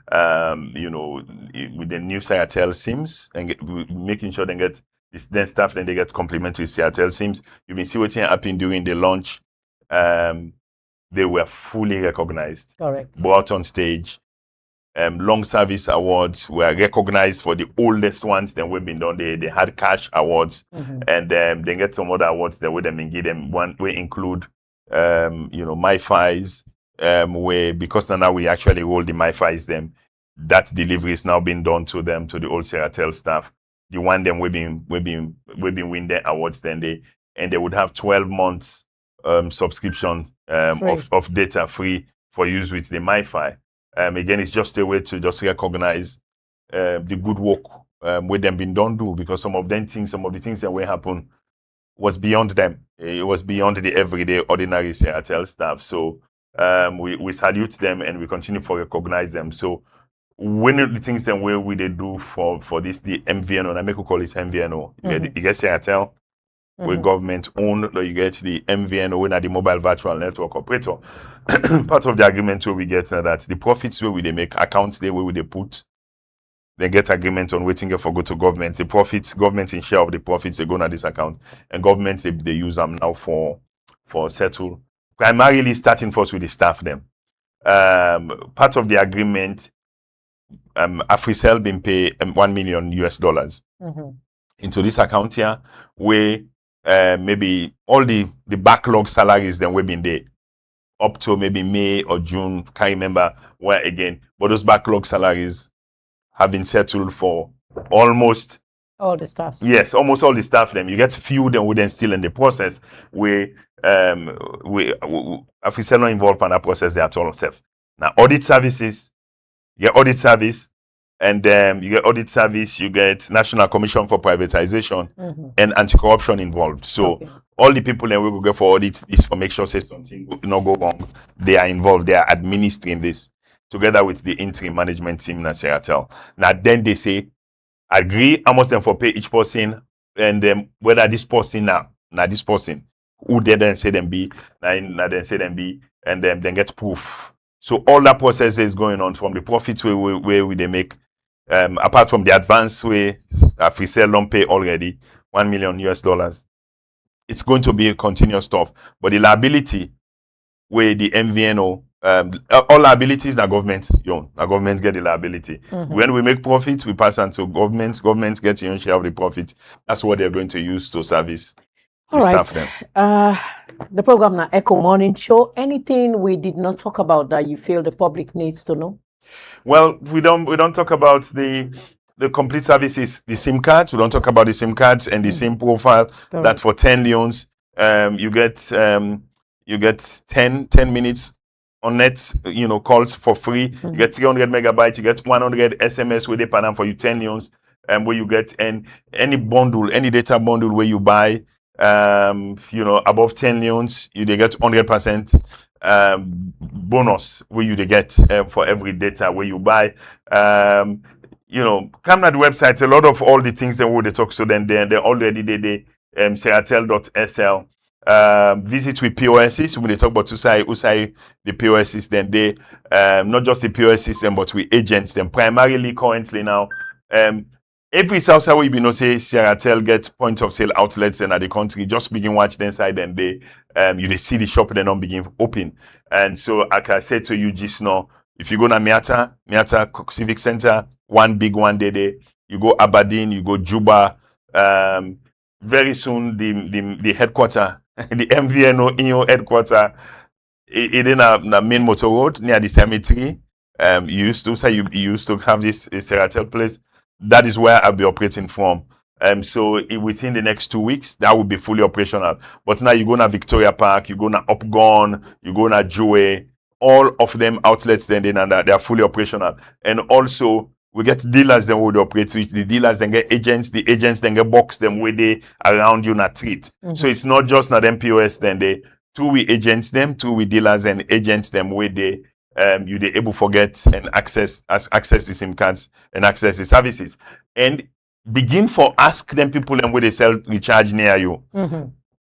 the new Seratel SIMs, and making sure they get then staff then they get complimentary Seratel SIMs. You've been seeing what happened during the launch. They were fully recognized. Correct. Brought on stage. Long service awards were recognized for the oldest ones. Then we've been done. They had cash awards, and they get some other awards that we then give them. One we include, MiFi's, where because now we actually roll the MiFi's them. That delivery is now being done to them, to the old Seratel staff. the one them we been win the awards then they would have 12 months subscription of data free for use with the MiFi. Again, it's just a way to just recognize the good work where them been done do, because some of the things that will happen was beyond them. It was beyond the everyday ordinary Seattle staff. So we salute them and we continue to recognize them. So one of the things that we they do for this the MVNO, and I make call it MVNO. You get Seattle, where government own, you get the MVNO, when the mobile virtual network operator. Part of the agreement where we get that the profits where we they make accounts there where we they put, they get agreement on waiting for go to government. The profits, government in share of the profits they go to this account, and government they use them now for settle. Primarily starting first with the staff them. Part of the agreement, AfriCell been pay $1 million into this account here, where maybe all the backlog salaries then we been there up to maybe May or June, can't remember where again, but those backlog salaries have been settled for almost all the staff. Yes, almost all the staff them. You get few then we then still in the process where AfriCell not involved in that process they at all self. Now audit services, you get audit service, and then you get audit service, you get National Commission for Privatization and anti-corruption involved. So all the people that we will go for audit is for make sure say something not go wrong. They are involved. They are administering this together with the interim management team in Seattle. Now then they say agree how much them for pay each person, and then whether this person now this person who they then say them be now then say them be, and then get proof. So all that process is going on from the profits where they make. Apart from the advance way AfriCell don't pay already $1 million, it's going to be a continuous stuff. But the liability where the MVNO, all liabilities are government own. The government get the liability. When we make profits, we pass on to governments. Governments get their own share of the profit. That's what they're going to use to service the staff them. The program now Ecko Morning Show. Anything we did not talk about that you feel the public needs to know? Well, we don't talk about the complete services, the SIM cards. We don't talk about the SIM cards and the SIM profile. That for 10 loans, you get 10 minutes on net, calls for free. You get 300 megabytes. You get 100 SMS with the panel for you 10 loans, where you get any bundle, any data bundle where you buy, above 10 loans, they get 100%. Bonus where you they get for every data where you buy. Come at the website, a lot of all the things that we they talk, so then they already Seattle.sl. Visit with POSs when they talk about Usai the POSs, then they not just the POS system but with agents them primarily currently now. Every South Side we say Seattle get point of sale outlets and at the country, just begin watch the inside and they see the shop and then don't begin open. And so like I said to you just now, if you go to Miata Civic Center, one big one day, you go Aberdeen, you go Juba, very soon the headquarter, the MVNO in your headquarter, it in a main motor road near the cemetery. You used to have this Seattle place. That is where I'll be operating from. So within the next 2 weeks, that will be fully operational. But now you go to Victoria Park, you go to Upgon, you go to Joe, all of them outlets then they are fully operational. And also we get dealers then would operate with the dealers then get agents, the agents then get box them where they around you not treat. So it's not just not them POS then they two we agents them, two we dealers and agents them where they you they able forget and access the SIM cards and access the services and begin for ask them people and where they sell recharge near you.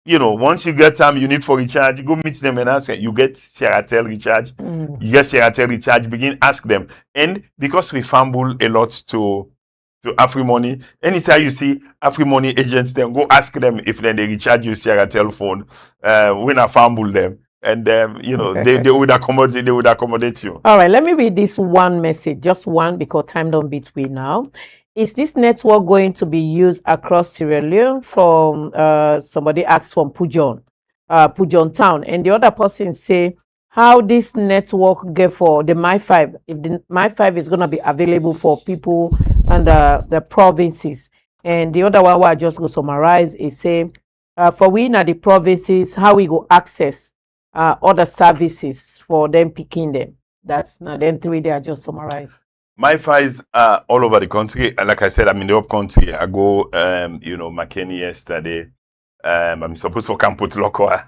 Once you get time you need for recharge, you go meet them and ask you get Seattle recharge, you get Seattle recharge, begin ask them. And because we fumble a lot to AfriMoney, anytime you see AfriMoney agents, then go ask them if then they recharge you Seattle phone. When I fumble them. And they would accommodate you. All right, let me read this one message, just one, because time don't beat me now. Is this network going to be used across Sierra Leone? From somebody asked from Pujon Town, and the other person say how this network get for the MiFi, if the MiFi is going to be available for people and the provinces. And the other one where I just go summarize is say for we in the provinces, how we go access other services for them picking them. That's now then three they are just summarized. My files are all over the country. And like I said, I'm in the up country. I go, McKinney yesterday. I'm supposed to come put local. I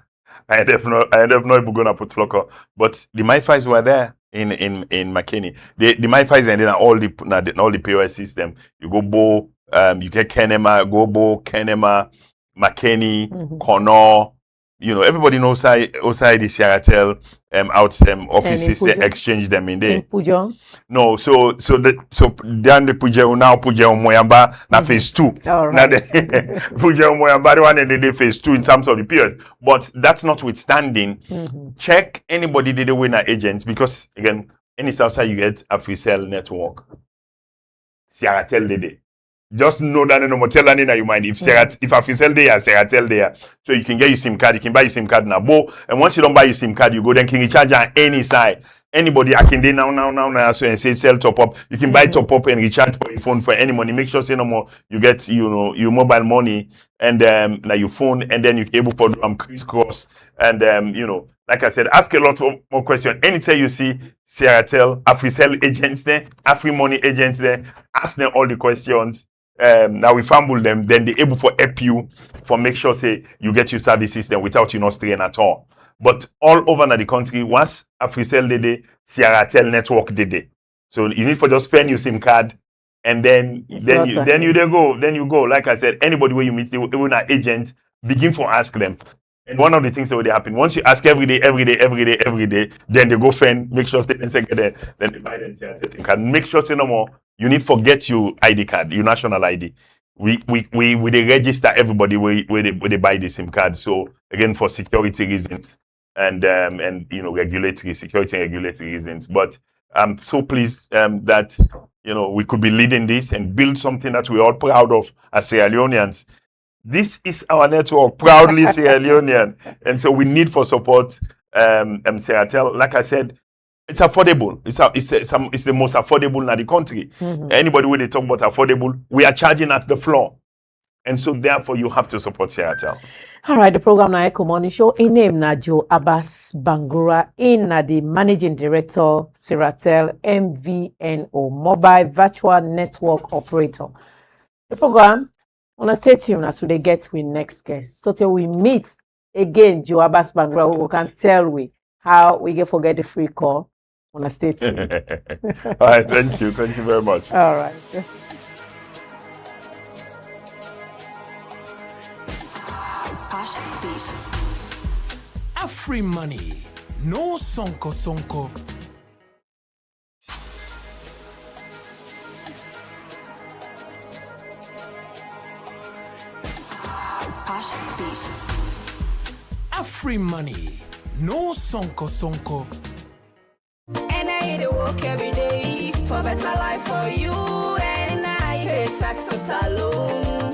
ended up not even gonna put local. But the my files were there in McKinney. The my files and then all the POS system. You go Bo, you get Kenema, go Bo, Kenema, McKinney, Connor. Everybody knows outside the Seattle offices, they exchange them in there. Pujon? No, so then the Pujo now Pujo Moyamba na phase 2. All Now right. the Pujo Moyamba the one in the phase 2 in terms of the peers. But that's notwithstanding, check anybody did the winner agents because again, any outside you get a free sell network. Seattle did it. Just know that no more tell any in your mind. If I sell there, tell there. So you can get your SIM card, you can buy your SIM card now. And once you don't buy your SIM card, you go then can recharge on any side. Anybody I can do now so and say sell top up. You can buy top up and recharge for your phone for any money. Make sure say no more you get your mobile money and now your phone and then you can able to crisscross and like I said, ask a lot of more questions. Anytime you see Seattle, AfriCell agents there, AfriMoney agents there, ask them all the questions. Now we fumble them, then they able for help you for make sure say you get your services then without you not straying at all. But all over the country, once AfriCell did it, Seattle network did it. So you need for just spend your SIM card and then you go. Like I said, anybody where you meet the agent, begin for ask them. And one of the things that will happen, once you ask every day, then they go find, make sure they get there, then they buy the SIM card. Make sure say no more. You need forget your ID card, your national ID. We they register everybody where they buy the SIM card. So again, for security reasons and security and regulatory reasons. But I'm so pleased that we could be leading this and build something that we're all proud of as Sierra Leoneans. This is our network, proudly Sierra Leonean, and so we need for support. Seattle, like I said, it's affordable. It's the most affordable in the country. Anybody when they talk about affordable, we are charging at the floor, and so therefore you have to support Seattle. All right, the program na Ecko Morning Show. In name na Joe Abbas Bangura, in na the managing director Seattle MVNO Mobile Virtual Network Operator. The program. Wanna stay tuned as we get with next guest. So till we meet again, Joe Abbas Bangura, we can tell how we get forget the free call. Wanna stay tuned. All right, thank you very much. All right. Afri money, no sonko. Afri money, no sonko. And I hate to work every day for better life for you. And I hate tax salon.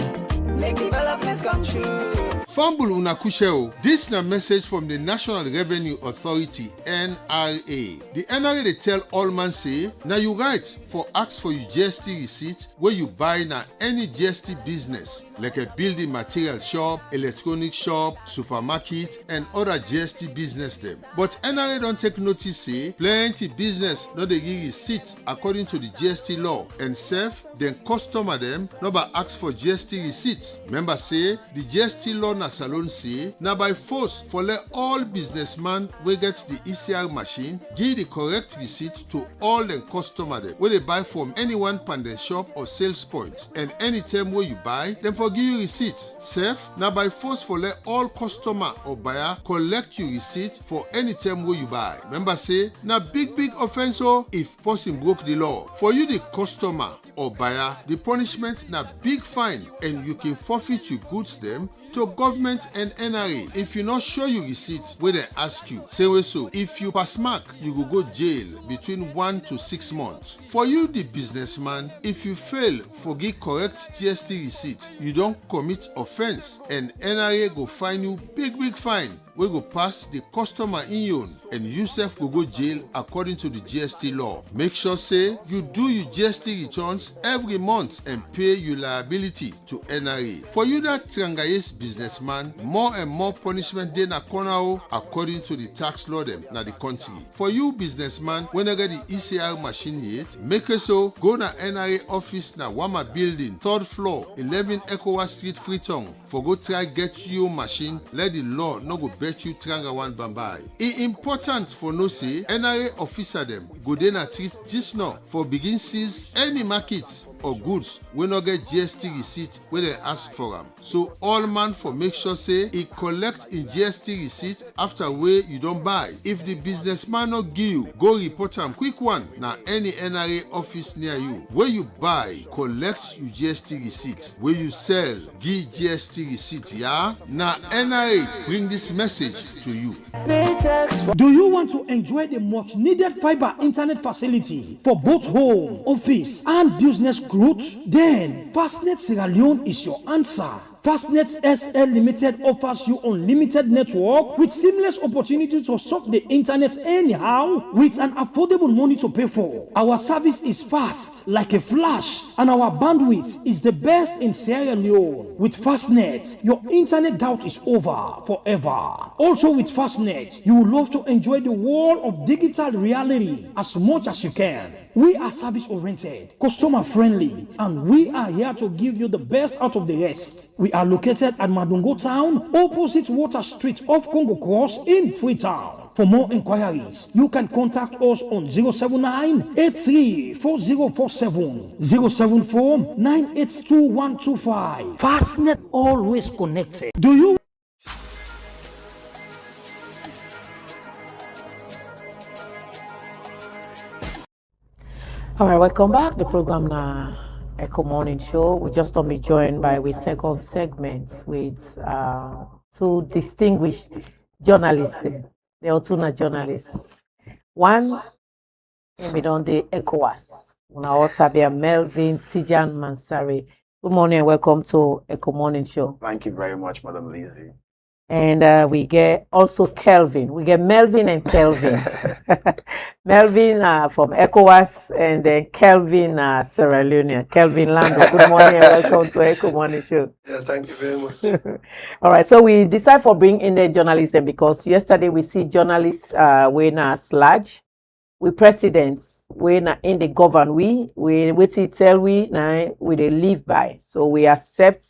Make developments come true. Fambulu Nakusheo. This is a message from the National Revenue Authority, NRA. The NRA they tell all man say, now you right for ask for your GST receipt where you buy na any GST business, like a building material shop, electronic shop, supermarket, and other GST business them. But NRA don't take notice say, plenty business no they give receipts according to the GST law, and self, then customer them no but ask for GST receipts. Remember say, the GST law na salon say, na by force for let all businessmen wey get the ECR machine give the correct receipt to all them customer them where they buy from any one pandemic shop or sales point, and anytime where you buy, then for give you receipt. Self, na by force for let all customer or buyer collect your receipt for any time where you buy. Remember say, na big offense if person broke the law. For you the customer or buyer, the punishment na big fine and you can forfeit your goods them to government and NRA if you not show you receipt where they ask you. Say way so, if you pass mark, you will go jail between 1 to 6 months. For you the businessman, if you fail for give correct GST receipt, you don't commit offense and NRA go fine you big fine wey go pass the customer in own and you sef go go jail according to the GST law. Make sure say you do your GST returns every month and pay your liability to NRA. For you that Trangayes businessman, more and more punishment dey na corner according to the tax law dem na the country. For you businessman, when I get the ECR machine yet, make it so go na NRA office na Wama building, 3rd floor, 11 Ecko Street, Freetown. For go try get you machine, let the law no go bet you tranga one bambai. E important for no say NRA officer them go dey na treat just now for begin seize any markets or goods wey no get GST receipt wey dem ask for am. So all man for make sure say e collect in GST receipt after wey you don buy. If the businessman no give you, go report am quick one na any NRA office near you. Where you buy, collect your GST receipt. Where you sell, give GST receipt, yeah? Na NRA bring this message to you. Do you want to enjoy the much needed fiber internet facility for both home, office, and business growth? Then Fastnet Sierra Leone is your answer. Fastnet SL Limited offers you unlimited network with seamless opportunity to surf the internet anyhow with an affordable money to pay for. Our service is fast like a flash and our bandwidth is the best in Sierra Leone. With Fastnet, your internet doubt is over forever. Also with Fastnet, you will love to enjoy the world of digital reality as much as you can. We are service-oriented, customer-friendly, and we are here to give you the best out of the rest. We are located at Madungo Town, opposite Water Street off Congo Cross in Freetown. For more inquiries, you can contact us on 079-834047, 074-982-125. Fastnet, always connected. Do you? All right, welcome back. The program now, Ecko Morning Show. We just don't be joined by our second segment with two distinguished journalists. They are two journalists. One, we don't the ECOWAS. We also have Melvin Tijan Mansari. Good morning and welcome to Ecko Morning Show. Thank you very much, Madam Lizzie. And we get also Kelvin. We get Melvin and Kelvin. Melvin from ECOWAS and then Kelvin Sierra Leone. Kelvin Lando. Good morning and welcome to Ecko Morning Show. Yeah, thank you very much. All right, so we decide for bringing in the journalists then because yesterday we see journalists when sludge, we presidents when in the govern we tell we now we they live by. So we accept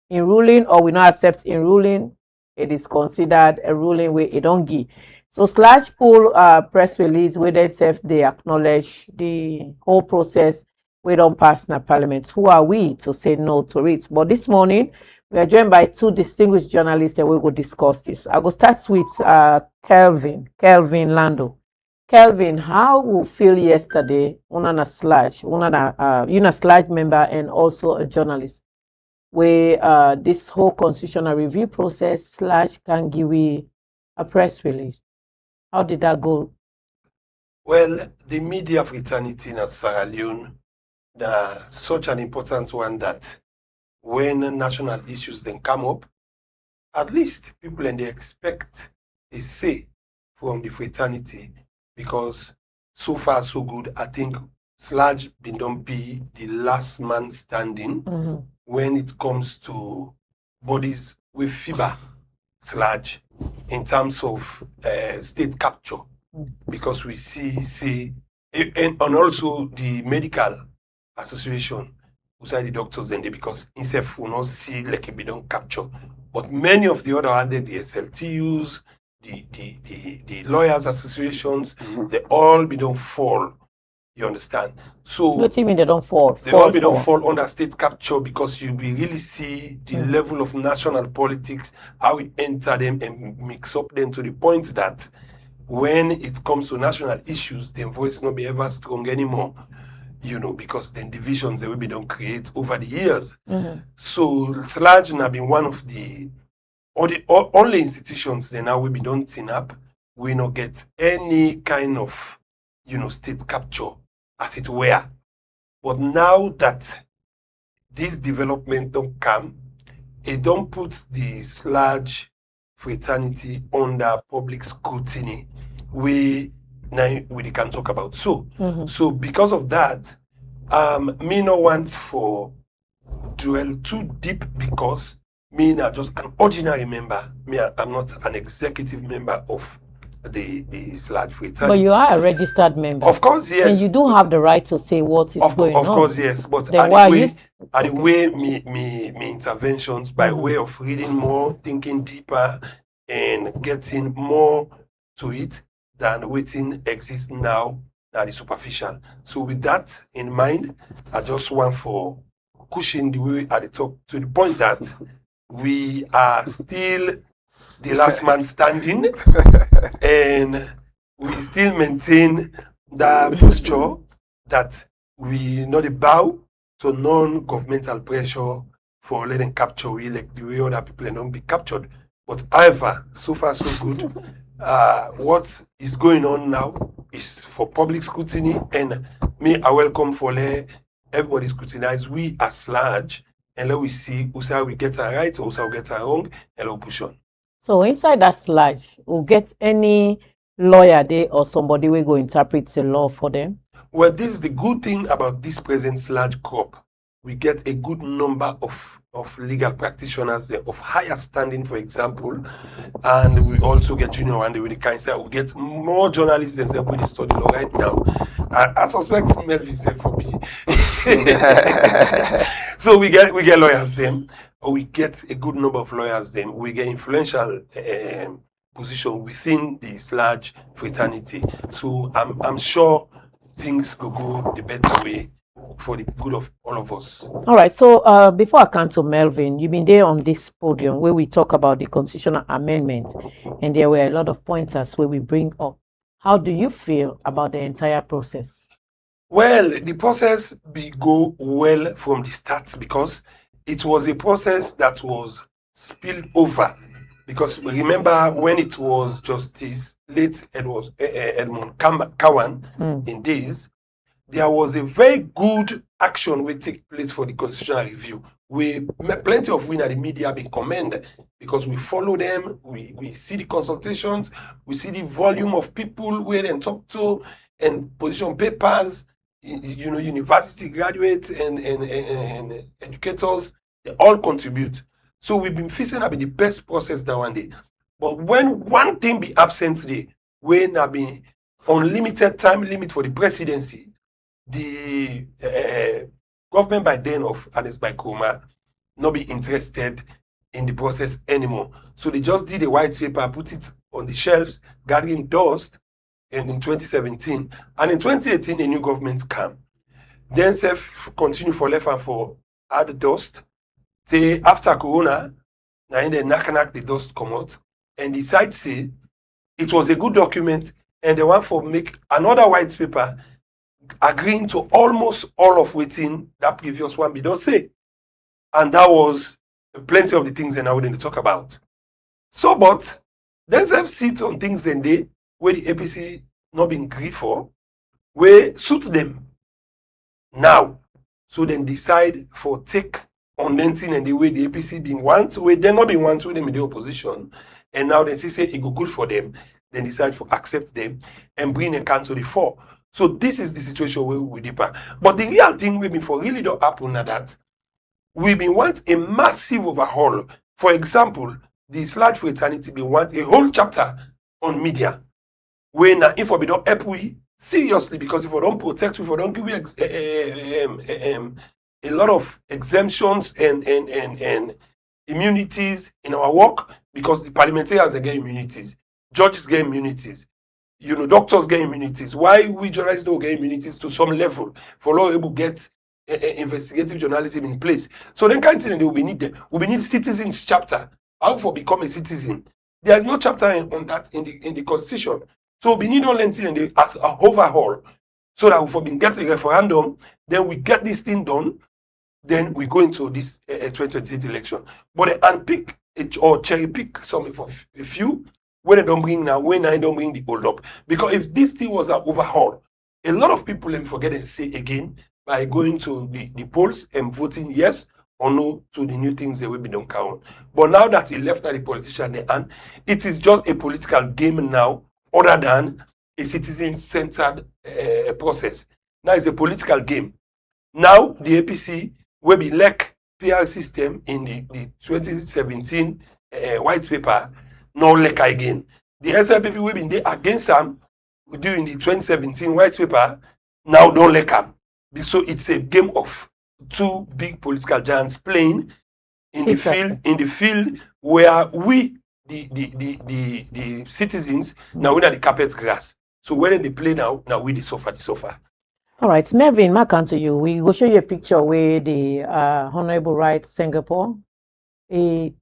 in ruling or we not accept in ruling. It is considered a ruling where it don't give. So Slash Pool press release where they say they acknowledge the whole process. We don't pass in parliament. Who are we to say no to it? But this morning we are joined by two distinguished journalists and we will discuss this. I will start with Kelvin Lando. Kelvin, how you feel yesterday? Una Slash, a Slash member and also a journalist. Where this whole constitutional review process Slash can give we a press release. How did that go? Well, the media fraternity in Sierra Leone, such an important one that when national issues then come up, at least people and they expect a say from the fraternity because so far so good. I think Slash don't be the last man standing. When it comes to bodies with FIBA Slash in terms of state capture, because we see and also the medical association who say the doctors and they because himself will not see like a bidon capture, but many of the other under the SLTUs, the lawyers associations, they all bidon fall. You understand? So what do you mean they don't fall? They all don't fall under state capture because you will really see the level of national politics, how it enter them and mix up them to the point that when it comes to national issues, their voice not be ever strong anymore. You know, because then divisions they will be don't create over the years. So Slash have been one of the only institutions they now will be don't tin up. We not get any kind of state capture as it were. But now that this development don't come, it don't put the Slash fraternity under public scrutiny we can talk about. So so because of that, me no want for dwell too deep because me now just an ordinary member. I'm not an executive member of the large fraternity. But you are a registered member. Of course, yes. And you do have the right to say what is going on. Of course, yes. But Then the way me interventions by way of reading more, thinking deeper, and getting more to it than waiting exists now at the superficial. So with that in mind, I just want for cushion the way at the top to the point that we are still the last man standing and we still maintain the posture that we not bow to non-governmental pressure for letting capture we like the way other people don't be captured. But however, so far so good. What is going on now is for public scrutiny, and me I welcome for everybody scrutinize we as large, and let we see who we get it right or who we get it wrong, and we'll push on. So inside that sludge, we'll get any lawyer there or somebody will go interpret the law for them? Well, this is the good thing about this present sludge crop. We get a good number of legal practitioners there of higher standing, for example, and we also get junior and with the kind of we get more journalists than everybody study law right now. I suspect Melvin for me. So we get lawyers then, or we get a good number of lawyers then. We get influential position within this large fraternity. So I'm sure things could go the better way for the good of all of us. All right. So before I come to Melvin, you've been there on this podium where we talk about the constitutional amendment, and there were a lot of pointers where we bring up. How do you feel about the entire process? Well, the process go well from the start because it was a process that was spilled over. Because remember when it was Justice late Edmund Kawan in days, there was a very good action will take place for the constitutional review. Plenty of we in the media have been commended because we follow them, we see the consultations, we see the volume of people where they talk to and position papers, university graduates and educators, they all contribute. So we've been facing up the best process that one day. But when one thing be absent today, when there be unlimited time limit for the presidency, the government by then of Ernest Bai Koroma not be interested in the process anymore. So they just did a white paper, put it on the shelves, gathering dust in 2017. And in 2018, a new government came. Then self continue for left and for add dust. Say after Corona, now they knock the dust come out and decide say it was a good document and they want for make another white paper agreeing to almost all of waiting that previous one we don't say. And that was plenty of the things that I wouldn't talk about. So, but there's a sit on things in there where the APC not been agreed for, where suits them now. So then decide for take on anything and the way the APC being want, where they not been want with them in the opposition. And now they say it go good for them, then decide for accept them and bring a can to the fore. So this is the situation where we depart. But the real thing we've been for really don't happen at that. We've been want a massive overhaul. For example, the large fraternity we want a whole chapter on media. When if we don't help we seriously, because if we don't protect, if we don't give a lot of exemptions and immunities in our work, because the parliamentarians get immunities, judges get immunities, doctors get immunities. Why we journalists don't get immunities to some level for law able to get investigative journalism in place? So then kind of thing they will be need them. We need citizens chapter. How for become a citizen? There is no chapter on that in the constitution. So we need all thing as a overhaul, so that if we get a referendum, then we get this thing done. Then we go into this 2028 election. But they unpick it or cherry pick some for a few when they don't bring now, when I don't bring the old up. Because if this thing was an overhaul, a lot of people let me forget and say again by going to the polls and voting yes or no to the new things that will be done count. But now that he left at the politician, and it is just a political game now, other than a citizen-centered process. Now it's a political game. Now the APC will be like PR system in the 2017 white paper, no like again. The SLPP will be against them during the 2017 white paper, now don't like them. So it's a game of two big political giants playing in the field where we the citizens now we're the carpet grass. So when they play now we the suffer. All right, Mervyn, I come to you. We will show you a picture where the Honorable Right Singapore. He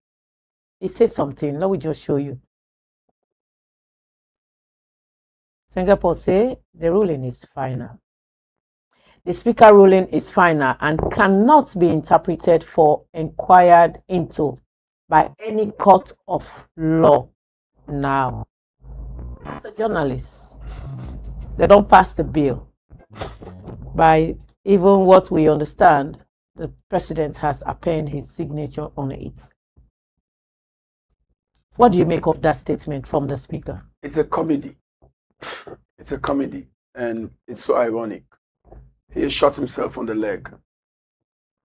says something. Let me just show you. Singapore say the ruling is final. The speaker ruling is final and cannot be interpreted for inquired into by any court of law. Now, as a journalist, they don't pass the bill. By even what we understand, the president has appended his signature on it. What do you make of that statement from the speaker? It's a comedy. It's a comedy, and it's so ironic. He shot himself on the leg.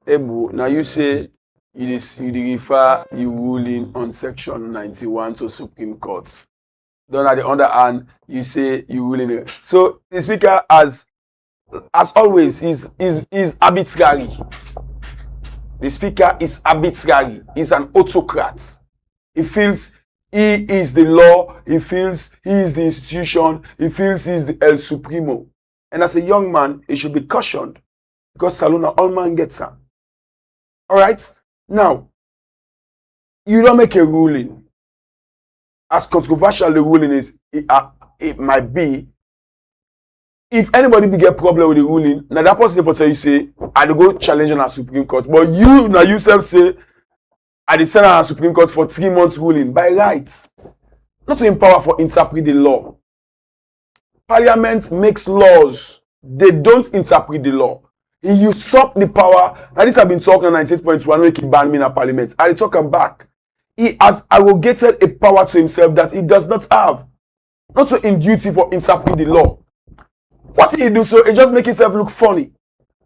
Ebu, now you say you refer you ruling on section 91 to Supreme Court. Then at the other hand, you say you ruling it. So the speaker as always is arbitrary. The speaker is arbitrary. He's an autocrat. He feels he is the law. He feels he is the institution. He feels he is the El Supremo. And as a young man, he should be cautioned because Salona, all man gets her. All right? Now, you don't make a ruling. As controversial the ruling is, it might be. If anybody be get problem with the ruling, now that person for tell you say, I go challenge on our Supreme Court. But you now yourself say, I send our Supreme Court for 3 months ruling by right. Not to empower for interpret the law. Parliament makes laws. They don't interpret the law. He usurp the power. Now this have been talking on 19.1 when he ban me in a parliament. I talk him back. He has arrogated a power to himself that he does not have. Not so in duty for interpret the law. What did he do so? He just make himself look funny.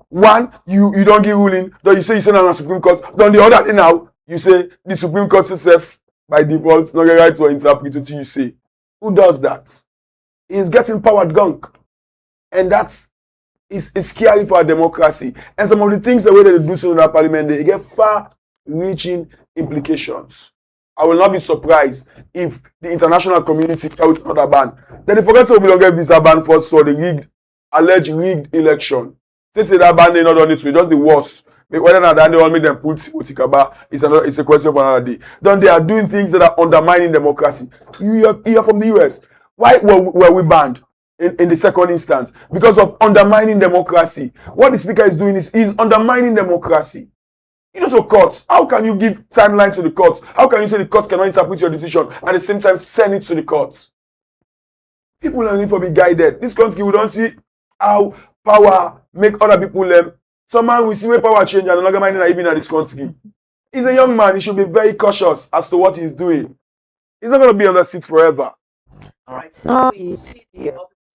One, you don't give ruling. Then you say you send on the Supreme Court. Then the other thing now, you say the Supreme Court itself by default not get right to interpret what you say. Who does that? He's getting powered gunk. And that is scary for our democracy. And some of the things the way they do so in our parliament, they get far-reaching implications. I will not be surprised if the international community carries another ban. Then they forget to get visa ban first for the alleged rigged election. Say that ban they not done it to just the worst. Whether or not they all make them put Tikaba it's a question for another day. Then they are doing things that are undermining democracy. You are from the US. Why were we banned in the second instance? Because of undermining democracy. What the speaker is doing is undermining democracy. You know, to courts, how can you give timeline to the courts? How can you say the courts cannot interpret your decision and at the same time send it to the courts? People don't need to be guided. This country, we don't see how power make other people someone we see where power change and another man even in this country. He's a young man. He should be very cautious as to what he's doing. He's not going to be on the seat forever. All right. Now we see the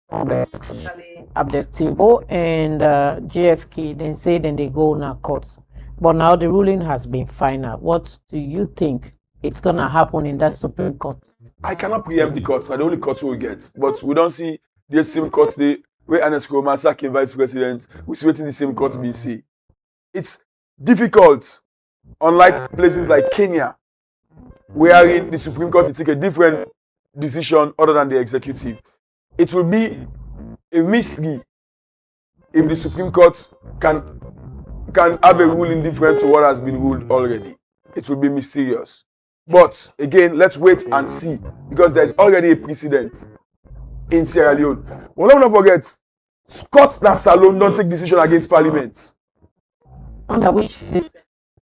Congress, especially Abdel Timbo and JFK. Then they go now courts. But now the ruling has been final. What do you think it's gonna happen in that Supreme Court? I cannot preempt the courts. The only courts we get, but we don't see the same court where Ernest Koroma sacking vice president. We're waiting the same court BC. It's difficult, unlike places like Kenya, wherein the Supreme Court will take a different decision other than the executive. It will be a mystery if the Supreme Court can have a ruling different to what has been ruled already. It will be mysterious. But again, let's wait and see because there's already a precedent in Sierra Leone. Well, let's not forget, courts that alone don't take decision against Parliament. Under which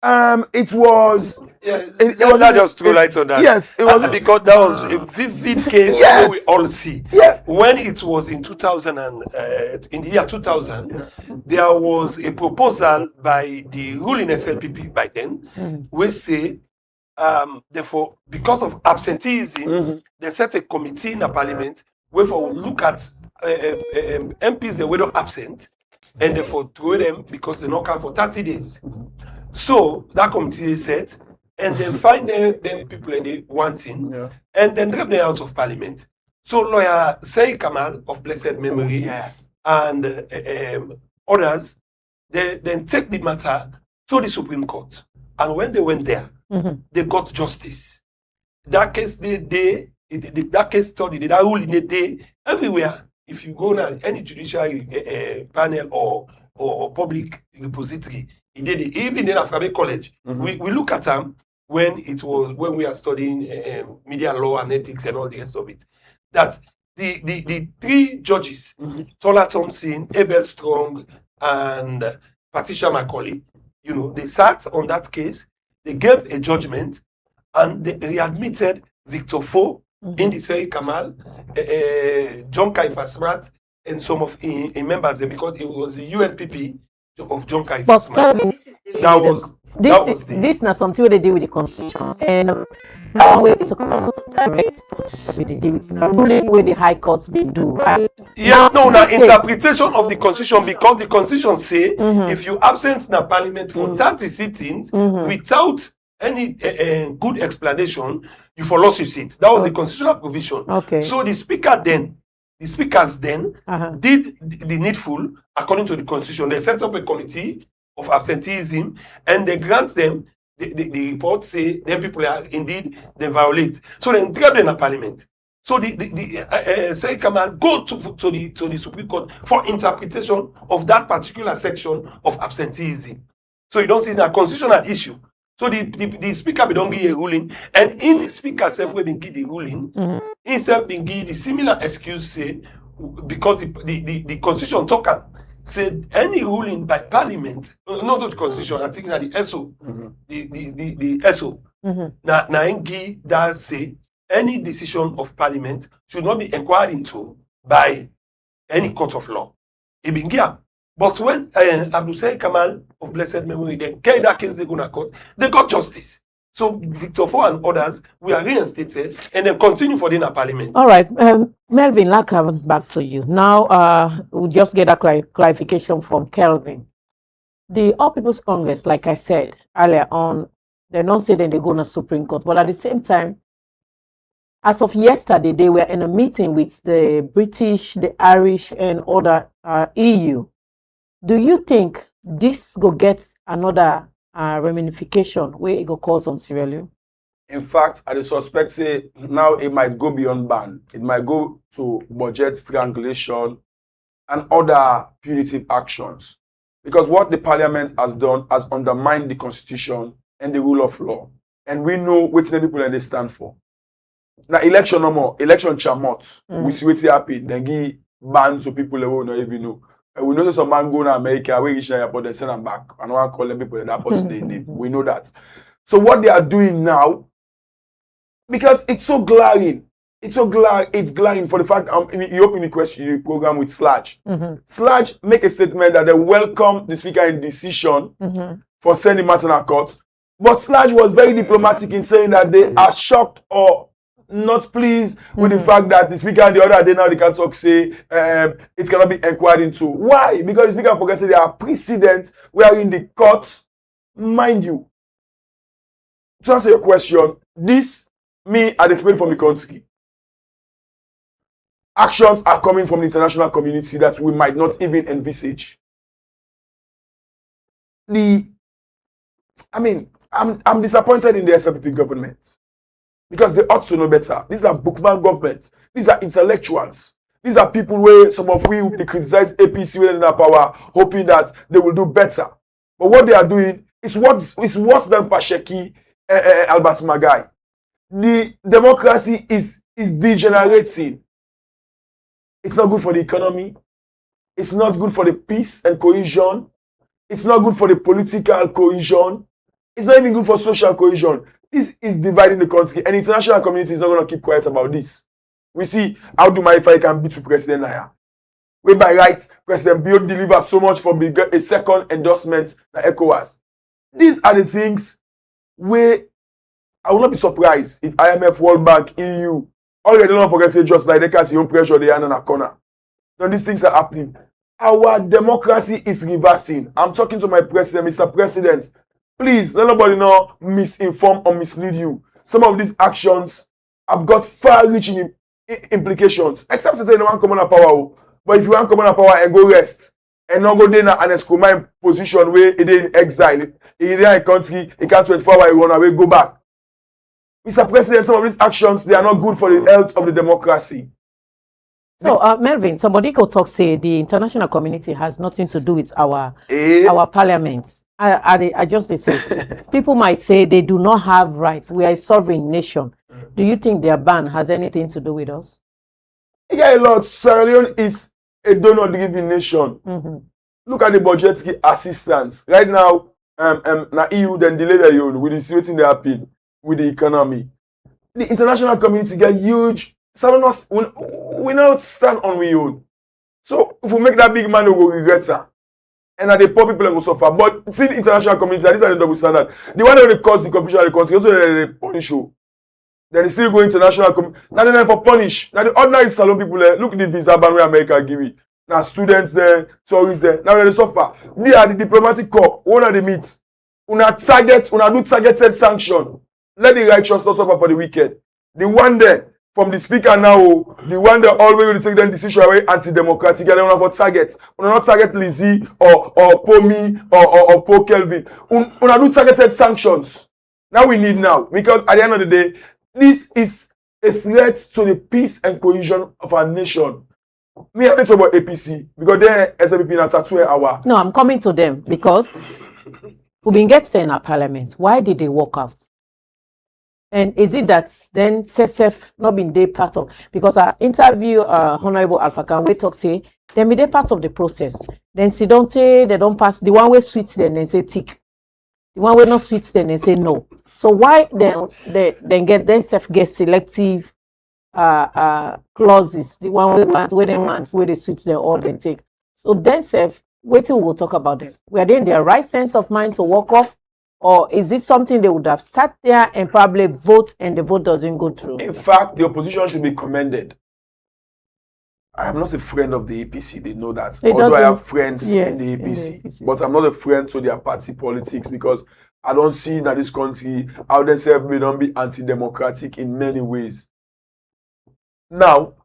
It was. Yeah, It let was. that just throw light on that. Yes, it was. Because that was a vivid case where we Yes. all see. Yeah. When it was in 2000 and in the year 2000, there was a proposal by the ruling SLPP by then, which say, therefore, because of absenteeism, they set a committee in the parliament where for look at MPs that were not absent, and therefore throw them because they not come for 30 days. So that committee is set, and then find them people and they wanting, and then drop them out of parliament. So lawyer Say Kamal of blessed memory and others, they then take the matter to the Supreme Court. And when they went there, they got justice. That case that case study, that rule in the day, everywhere. If you go now, any judicial panel or public repository, he did it. Even in Afrabe College, we look at them when we are studying media law and ethics and all the rest of it. That the three judges, Tola Thompson, Abel Strong, and Patricia Macaulay, they sat on that case, they gave a judgment, and they readmitted Victor Fo, Indi Seri Kamal, John Kaifa Smart, and some of his members there, because it was the UNPP of John Kaifa Smart. This is not something where they deal with the constitution, and now it's a direct ruling where the high courts they do. Right? Yes, now interpretation of the constitution, because the constitution say if you absent the parliament for 30 sittings without any good explanation, you for lost your seat. That was the constitutional provision. Okay. So the speakers then did the needful according to the constitution. They set up a committee of absenteeism, and they grant them the report say them people are indeed they violate. So they grab them in parliament. So the Seri Kamal go to the Supreme Court for interpretation of that particular section of absenteeism. So you don't see a constitutional issue. So the speaker don't give a ruling, and in the speaker self we been give the ruling, himself been give the similar excuse say because the constitution talker said any ruling by parliament, not the constitution, I think that the ESO, the ESO, na engi that say any decision of parliament should not be inquired into by any court of law. It been here. But when Abdul Seri Kamal of blessed memory then carried that case they go to court, they got justice. So Victor Fo and others, we are reinstated and then continue for the parliament. All right, Melvin, like coming back to you now. We'll just get a clarification from Kelvin. The All People's Congress, like I said earlier on, they're not saying they're going to Supreme Court, but at the same time, as of yesterday, they were in a meeting with the British, the Irish, and other EU. Do you think this go get another ramification where it go cause on Sierra Leone? In fact, I suspect say now it might go beyond ban. It might go to budget strangulation and other punitive actions. Because what the parliament has done has undermined the constitution and the rule of law. And we know what the people they stand for. Now election no more, election chamot. We see what happen. Then give ban to people who don't even know. We know some man go to America, we reach there, but they send them back. I don't want to call them people that person they need. We know that. So what they are doing now, because it's so glaring, it's glaring for the fact you open the program with Sludge. Sludge make a statement that they welcome the speaker in decision for sending matter to court. But Sludge was very diplomatic in saying that they are shocked or not pleased with the fact that the speaker and the other day now they can talk say it cannot be inquired into. Why? Because the speaker forgets that there are precedents where in the court, mind you, to answer your question, this me are the from the country. Actions are coming from the international community that we might not even envisage. I'm disappointed in the SLPP government. Because they ought to know better. These are bookman governments. These are intellectuals. These are people where some of we criticize APC when in their power, hoping that they will do better. But what they are doing is worse than Pasheki, Albert Magai. The democracy is degenerating. It's not good for the economy. It's not good for the peace and cohesion. It's not good for the political cohesion. It's not even good for social cohesion. This is dividing the country, and international community is not going to keep quiet about this. We see how do my fight can be to President Naya. Where by right, President Bio delivered so much for a second endorsement that Ecko has. These are the things where I will not be surprised if IMF, World Bank, EU, already don't forget say just like they can see your pressure they are in a corner. Then these things are happening. Our democracy is reversing. I'm talking to my president, Mr. President. Please, let nobody know misinform or mislead you. Some of these actions have got far-reaching implications. Except to say no one come on power. But if you want to come on power and go rest, and not go there and excommunicate position where it is in exile, it is in a country, it can't 24 hours, run away, go back. Mr. President, some of these actions, they are not good for the health of the democracy. So, Melvin, somebody could talk say the international community has nothing to do with our parliament. I just say people might say they do not have rights. We are a sovereign nation. Do you think their ban has anything to do with us? Yeah, a lot. Sierra Leone is a donor-driven nation. Look at the budgetary assistance. Right now, na EU then delay the euro with the situation they happen with the economy. The international community get huge. Some of us we not stand on we own. So if we make that big man, we will regret that. And the poor people will suffer. But see the international community, these are the double standard. The one that they cause the confusion of the country, also they punish you. Then they still go international community. Now they never punish. Now the ordinary salon people there, look at the visa ban where America give it. Now students there, tourists there. Now they suffer. They are the diplomatic corps. One of the meet. Una do targeted sanction. Let the righteous not suffer for the wicked. The one there, from the speaker now, the one that always will take them decision away anti-democratic, and they want to target. Una not target Lizzie or Pomi or Paul Kelvin. Una do targeted sanctions. Now we need now. Because at the end of the day, this is a threat to the peace and cohesion of our nation. Me, I'm talking about APC because they're SLP in a tattoo hour. No, I'm coming to them because we've been getting in our parliament. Why did they walk out? And is it that then CSF not been they part of? Because I interview Honorable Alpha Khan, we talk say they be they part of the process. Then see don't say they don't pass. The one way sweet then say tick. The one way not sweet then say no. So why then get selective clauses? The one where they switch them all then take. So then self wait till we'll talk about them. Were they in their right sense of mind to walk off? Or is it something they would have sat there and probably vote and the vote doesn't go through? In fact, the opposition should be commended. I am not a friend of the APC. They know that. Although I have friends in the APC. But I'm not a friend to their party politics because I don't see that this country, how they say may not be anti-democratic in many ways. Now,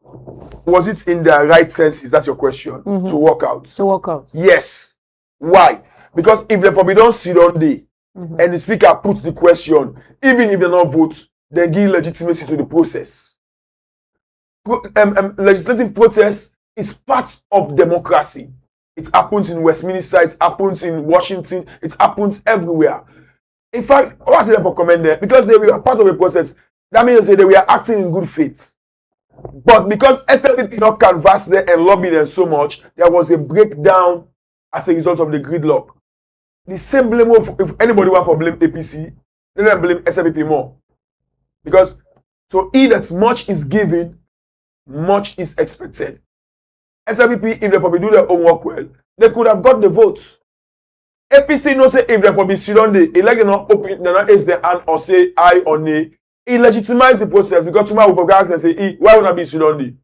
was it in their right senses? That's your question. To walk out. To walk out. Yes. Why? Because if they probably don't sit on day, and the speaker put the question, even if they don't vote, they give legitimacy to the process. Legislative process is part of democracy. It happens in Westminster, it happens in Washington, it happens everywhere. In fact, I was there for comment there because they were part of the process. That means they were acting in good faith. But because SLP did not canvass there and lobby them so much, there was a breakdown as a result of the gridlock. The same blame of if anybody want to blame APC, they don't blame SLP more. Because so that much is given, much is expected. SLP, if they probably do their homework well, they could have got the votes. APC no say if they probably sit on the elect they not open, they not raise their hand or say aye or nay. It legitimize the process because tomorrow we forget and say, why would I be sit on the?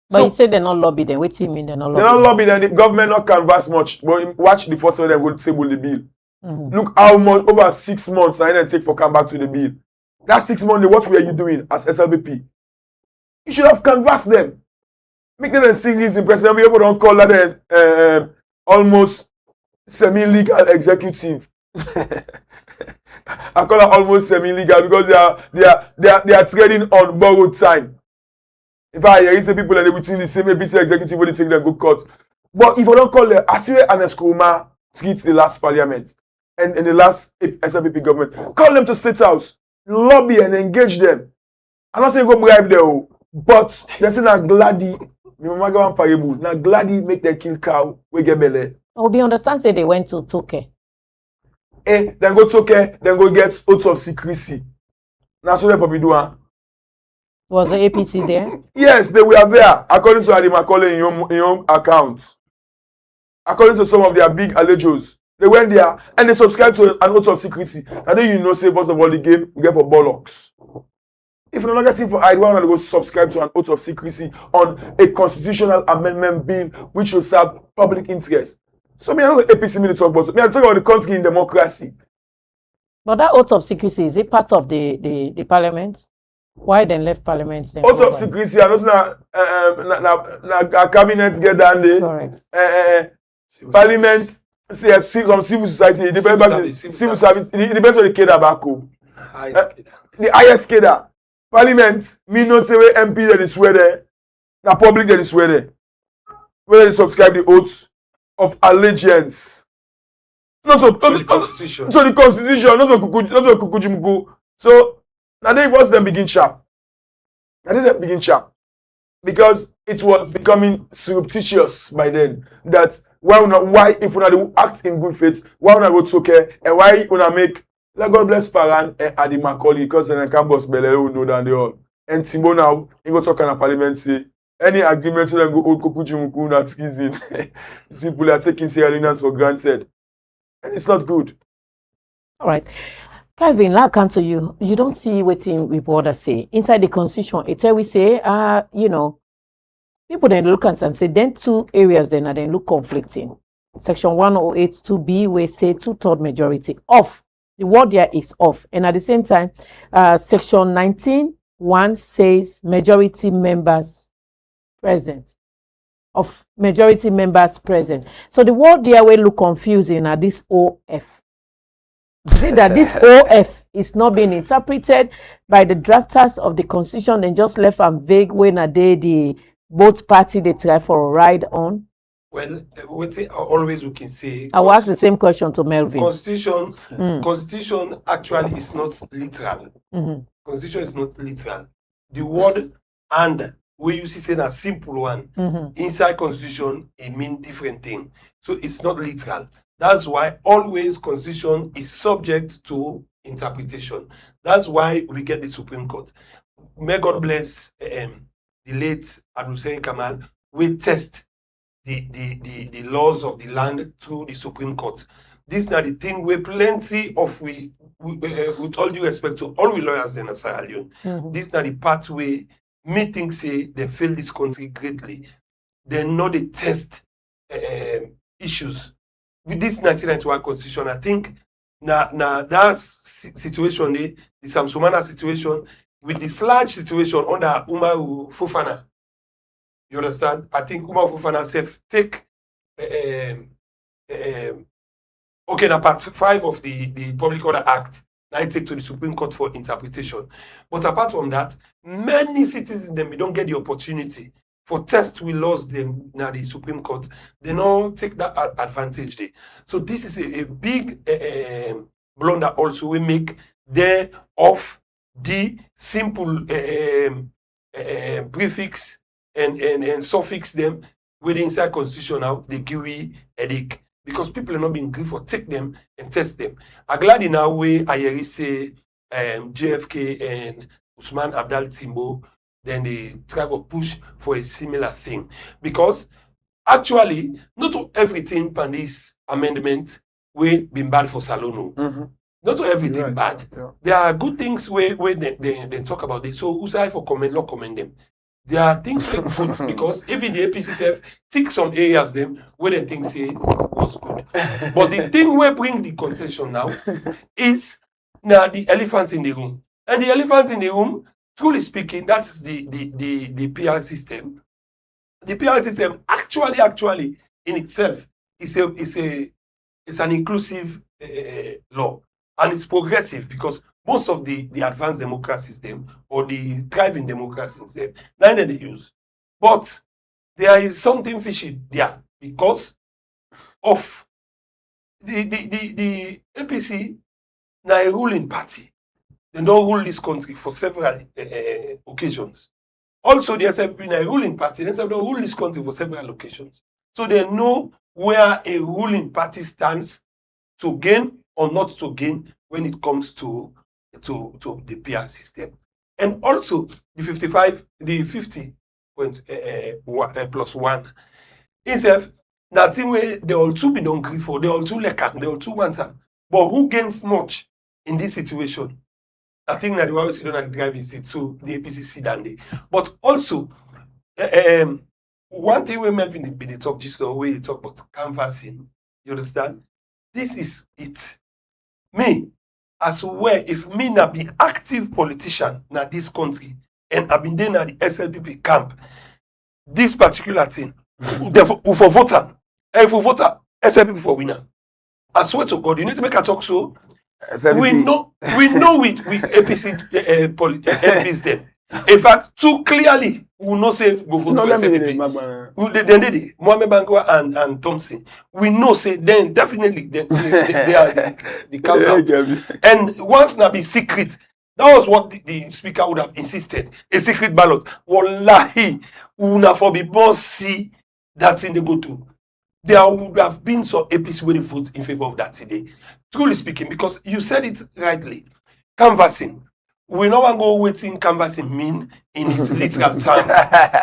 But so, you said they're not lobby then. What do you mean they're not lobby? They're not lobby then. The government not canvass much. But watch the first one them go table the bill. Look how much over 6 months I didn't take for come back to the bill. That 6 months, what were you doing as SLBP? You should have canvassed them. Make them see reason. President Biafra don't call that almost semi-legal executive. I call it almost semi-legal because they are trading on borrowed time. In fact, you say people and they within the same APC executive when they take them go court. But if I don't call them, Asire and Eskroma treat the last parliament and the last SLPP government, call them to State House, lobby and engage them. I'm not saying go bribe them, but they say na Glady, na Glady make them kill cow, we get belly. We understand say they went to Toke. then go to okay, then go get oath of secrecy. That's what they probably do. Was the APC there? Yes, they were there, according to Adi Macaulay in your account. According to some of their big allegios, they went there and they subscribed to an oath of secrecy. And then say, first of all, the game we get for bollocks. If you're not getting for I want to go subscribe to an oath of secrecy on a constitutional amendment bill which will serve public interest. So me, I know the APC me to talk about. Me, I talk about the country in democracy. But that oath of secrecy, is it part of the parliament? Why then left parliament? Then oath of secrecy, I know na cabinet get down there. Correct. Parliament, say some civil society, it depends on civil service, it depends on the cadre back home. The highest cadre. Parliament, me no say where MP that is swear there, na public that is swear there. Whether they subscribe the oath of allegiance. Not so the constitution. So the constitution, not so kukujimuku. So now they was them begin sharp. I didn't begin sharp. Because it was becoming surreptitious by then that why if una act in good faith, why una go to okay and why una make let God bless Paran and Adi Macaulay because then campus Belero know than they all. And Timbo now he go talk in a parliament say any agreement to them go old Kokujimuku not skizing. These people are taking Sierra Leoneans for granted. And it's not good. All right. Calvin, like come to you. You don't see what reporter say. Inside the constitution, it tell we say, people then look and say, then two areas then are then look conflicting. Section 108 2B, we say 2/3 majority off. The word there is off. And at the same time, section 19(1) says majority members present. Of majority members present. So the word there will look confusing at this OF. See that this OF is not being interpreted by the drafters of the constitution and just left and vague when a day the both party they try for a ride on. Well, always we can say. I will ask the same question to Melvin. Constitution actually is not literal. Constitution is not literal. The word "and" where you see say a simple one inside constitution it mean different thing. So it's not literal. That's why always constitution is subject to interpretation. That's why we get the Supreme Court. May God bless the late Abdul Kamal. We test the laws of the land through the Supreme Court. This is not the thing where plenty of we with all due respect to all we lawyers in Sierra Leone. This is not the pathway me think say they fail this country greatly. They know they test issues. With this 1991 constitution, I think that situation, the Samsumana situation, with the sludge situation under Umaru Fofana, you understand? I think Umaru Fofana said take now part 5 of the Public Order Act. Now I take to the Supreme Court for interpretation. But apart from that, many citizens them we don't get the opportunity for test we lost them now the Supreme Court. They don't take that advantage there. So this is a big blunder also we make there of the simple prefix and suffix them with the inside constitution now they give we headache because people are not being good for take them and test them. I'm glad in our way I say JFK and Usman Abdal Timbo then they try to push for a similar thing. Because actually, not everything on this amendment will be bad for Salono. Not everything bad. Yeah. There are good things where they talk about this. So who's I for comment, not comment them. There are things that good because even the APC self take some areas them where they think say was good. But the thing we bring the contention now is now the elephant in the room. And the elephant in the room, truly speaking, that is the PR system. The PR system actually in itself is an inclusive law, and it's progressive because most of the advanced democracies them or the thriving democracies them neither they use. But there is something fishy there because of the APC now a ruling party. They don't rule this country for several occasions. Also, there have been a ruling party. They have ruled this country for several occasions. So they know where a ruling party stands to gain or not to gain when it comes to the PR system. And also the 50.1 itself, that thing where they all two be don't agree for, they all two like they all two want them. But who gains much in this situation? I think that the way we sit on the drive is it, so the APC sit down there. But also, one thing we Melvin did the talk just the way he talk about canvassing, you understand? This is it. Me, as well, if me not be active politician in this country and I've been there at the SLPP camp, this particular thing, for voter, and for voter, SLPP for winner. I swear to God, you need to make a talk so. SLPP. We know with APC MPs them. In fact, too clearly, we will not say go vote for SLPP. Then did it. Mohamed Bangwa and Thompson. We know say then definitely they are the council. And once now be secret, that was what the speaker would have insisted. A secret ballot. Wallahi, we will for be boss see that thing they go to. There would have been some APC where they vote in favor of that today. Truly speaking, because you said it rightly, canvassing. We no one go waiting canvassing mean in its literal terms.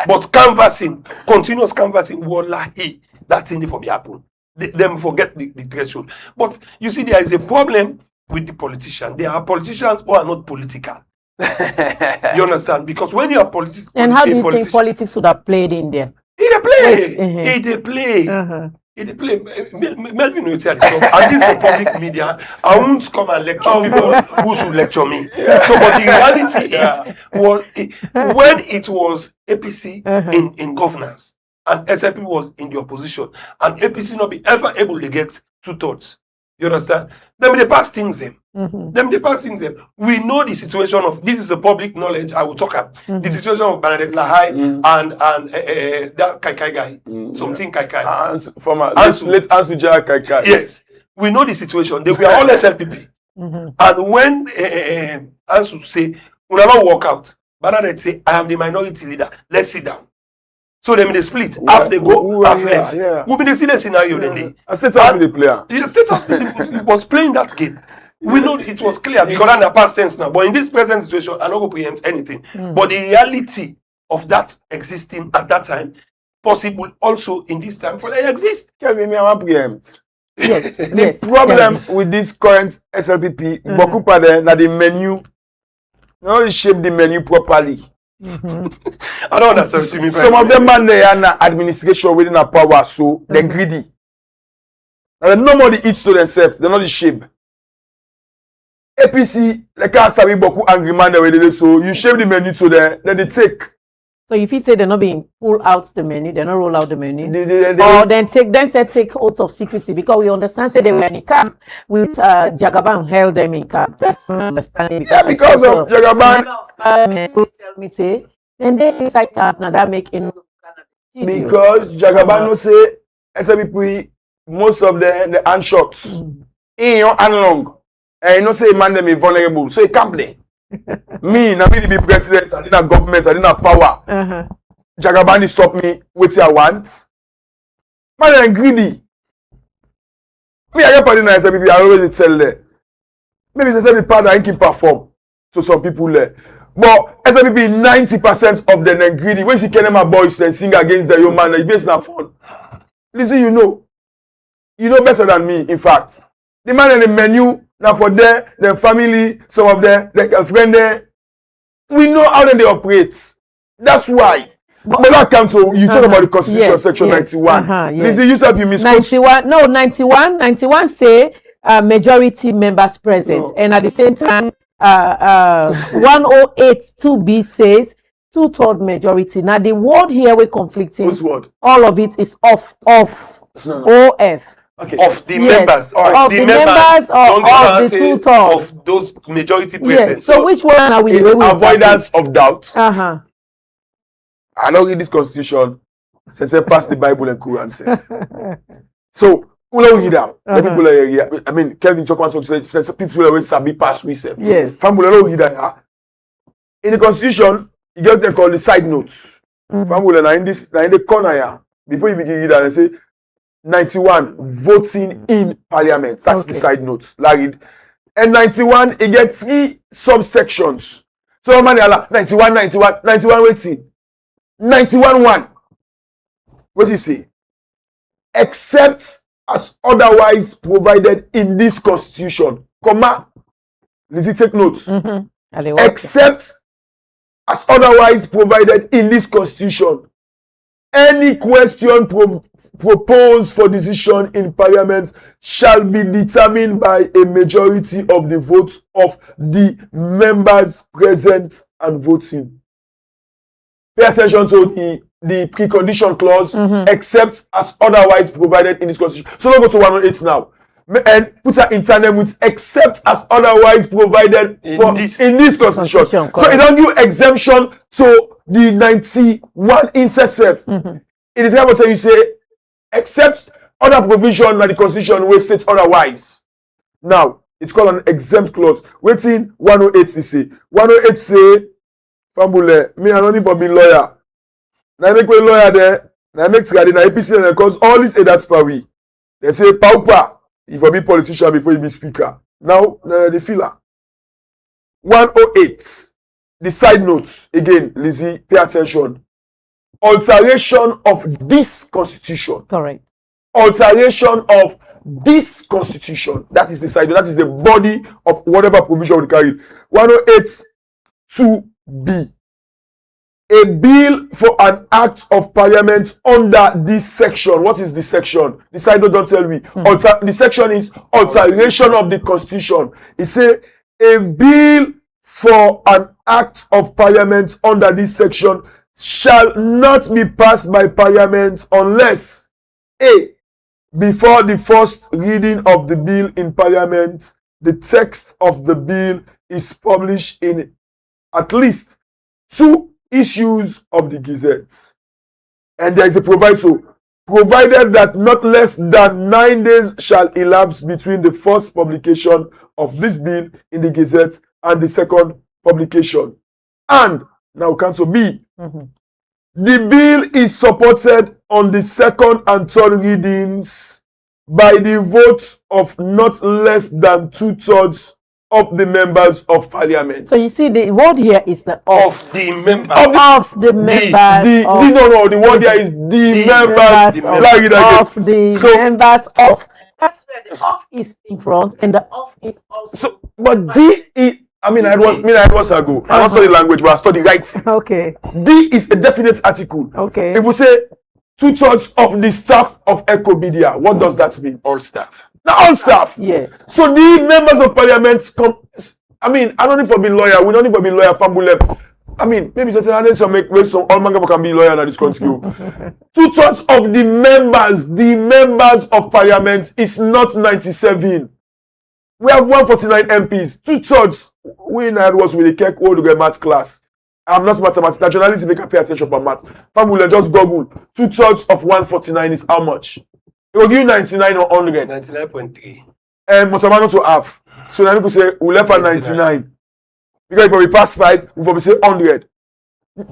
But canvassing, continuous canvassing, wallahi, that thing for be happen. Them forget the threshold. But you see, there is a problem with the politician. There are politicians who are not political. You understand? Because when you are politician, and how do you think politics would have played in there? They play. Melvin will tell you. And this is a public media. I won't come and lecture people who should lecture me. So, but the reality is, when it was APC in governance and SLP was in the opposition, and APC not be ever able to get 2/3. You understand? Then they pass things them. We know the situation of, this is a public knowledge, I will talk about the situation of Bernadette Lahai and that Kai guy, something Kai. Let's answer Kai. Yes, we know the situation. They were all SLPP. And when Ansu say, we will not walk out, Bernadette say, I am the minority leader, let's sit down. So they split. Half they go, half left. We'll be the same scenario then they. A state house the player. The state house was playing that game. We know it was clear because I'm in the past tense now. But in this present situation, I don't go preempt anything. But the reality of that existing at that time, possible also in this time for they exist. Kevin, me I want preempt. Yes. The problem with this current SLPP, Bokupa na the menu, not shape the menu properly. I don't understand. Some of them man they are na administration within a power, so they're greedy. And no more they eat to themselves, they're not the shape. APC, they can't sabi boku angry man the way they do, so you shape the menu to them, then they take. So if you say they're not being pull out the menu, they're not roll out the menu, or then take oath of secrecy, because we understand say they were in camp with Jagaban held them in camp. That's understanding. Because of Jagaban. Tell me say, and then inside camp now that make because Jagaban no say SLPP most of the unshots in your hand long, and you know say man them is vulnerable, so he can't play. Me, na me to be president, I didn't have government, I didn't have power. Jagabani stop me, what I want. Man, I'm greedy. Me, I get part in SLPP, I always tell them. Maybe they say the part I can perform to some people there. But SLPP, 90% of them are greedy. When she can my boys and sing against the young man, it's not fun. Listen, you know better than me, in fact. The man in the menu, now for their family, some of their girlfriend there, we know how they operate. That's why. But that comes to you talk about the Constitution section 91. Listen, yourself you misquote. 91. No, 91. 91 say majority members present, and at the same time, 108 2B says 2/3 majority. Now the word here we're conflicting. Which word? All of it is off. OF. Okay. Of the members, of the members of the 2/3 of those majority present. Yes. So which one are we? Avoidance of doubt. I don't read this constitution since I passed the Bible and Quran. So we don't read them. People I mean, Kelvin Chokwan says people always sabi pass research. Yes. Family don't read that. In the constitution, you get them called the side notes. Family in the corner here. Before you begin reading, they say 91 voting in parliament. That's Okay. the side note. Larry. And 91, it get 3 subsections. So man, 91 waiting. 91 1. What he say? Except as otherwise provided in this constitution. Comma. Does it take notes? Except as otherwise provided in this constitution. Any question proposed for decision in parliament shall be determined by a majority of the votes of the members present and voting. Pay attention to the precondition clause, except as otherwise provided in this constitution. So let's go to 108 now. And put her in tandem with except as otherwise provided in this constitution. So it don't give exemption to the 91 incessive. It is able to tell you say except other provision of the constitution will state otherwise. Now it's called an exempt clause. Waiting 108 say 108 say Fambule, me I don't need for being lawyer. Now I make a lawyer there. Now I make trade na APC and cause all this that's Paris. They say paupa. If you be politician before you be speaker. Now, the filler. 108. The side notes. Again, Lizzie, pay attention. Alteration of this constitution. Correct. Alteration of this constitution. That is the side note. That is the body of whatever provision we carry. 108 2B. A bill for an act of parliament under this section. What is the section? The side note don't tell me. The section is alteration of the constitution. It say a bill for an act of parliament under this section shall not be passed by parliament unless A. Before the first reading of the bill in parliament, the text of the bill is published in at least 2 issues of the Gazette. And there is a proviso, provided that not less than 9 days shall elapse between the first publication of this bill in the Gazette and the second publication. And now cancel B. The bill is supported on the second and third readings by the vote of not less than 2/3 of the members of parliament. So you see, the word here is the of the members. Of the members. The word here is the members. Of the members of. That's where the of is in front and the of is also. So, but D is, I was ago. I don't study language, but I study writing. Okay. D is a definite article. Okay. If we say 2/3 of the staff of Ecko Media, what does that mean? All staff. Now all staff. Yes. So the members of parliament come. I mean, I don't need for be lawyer. We don't need for be lawyer. Fambule. I mean, maybe certain others make some all man can be lawyer in this country. 2/3 of the members of parliament is not 97. We have 149 MPs. 2/3. We had was with the Keck old get math class. I'm not mathematics. The journalists they can pay attention for math. Fambule, just Google. 2/3 of 149 is how much? It will give you 99 or 100. 99.3. And Motamano to half. So now we could say we left at 99. Because if we pass 5, we will say 100.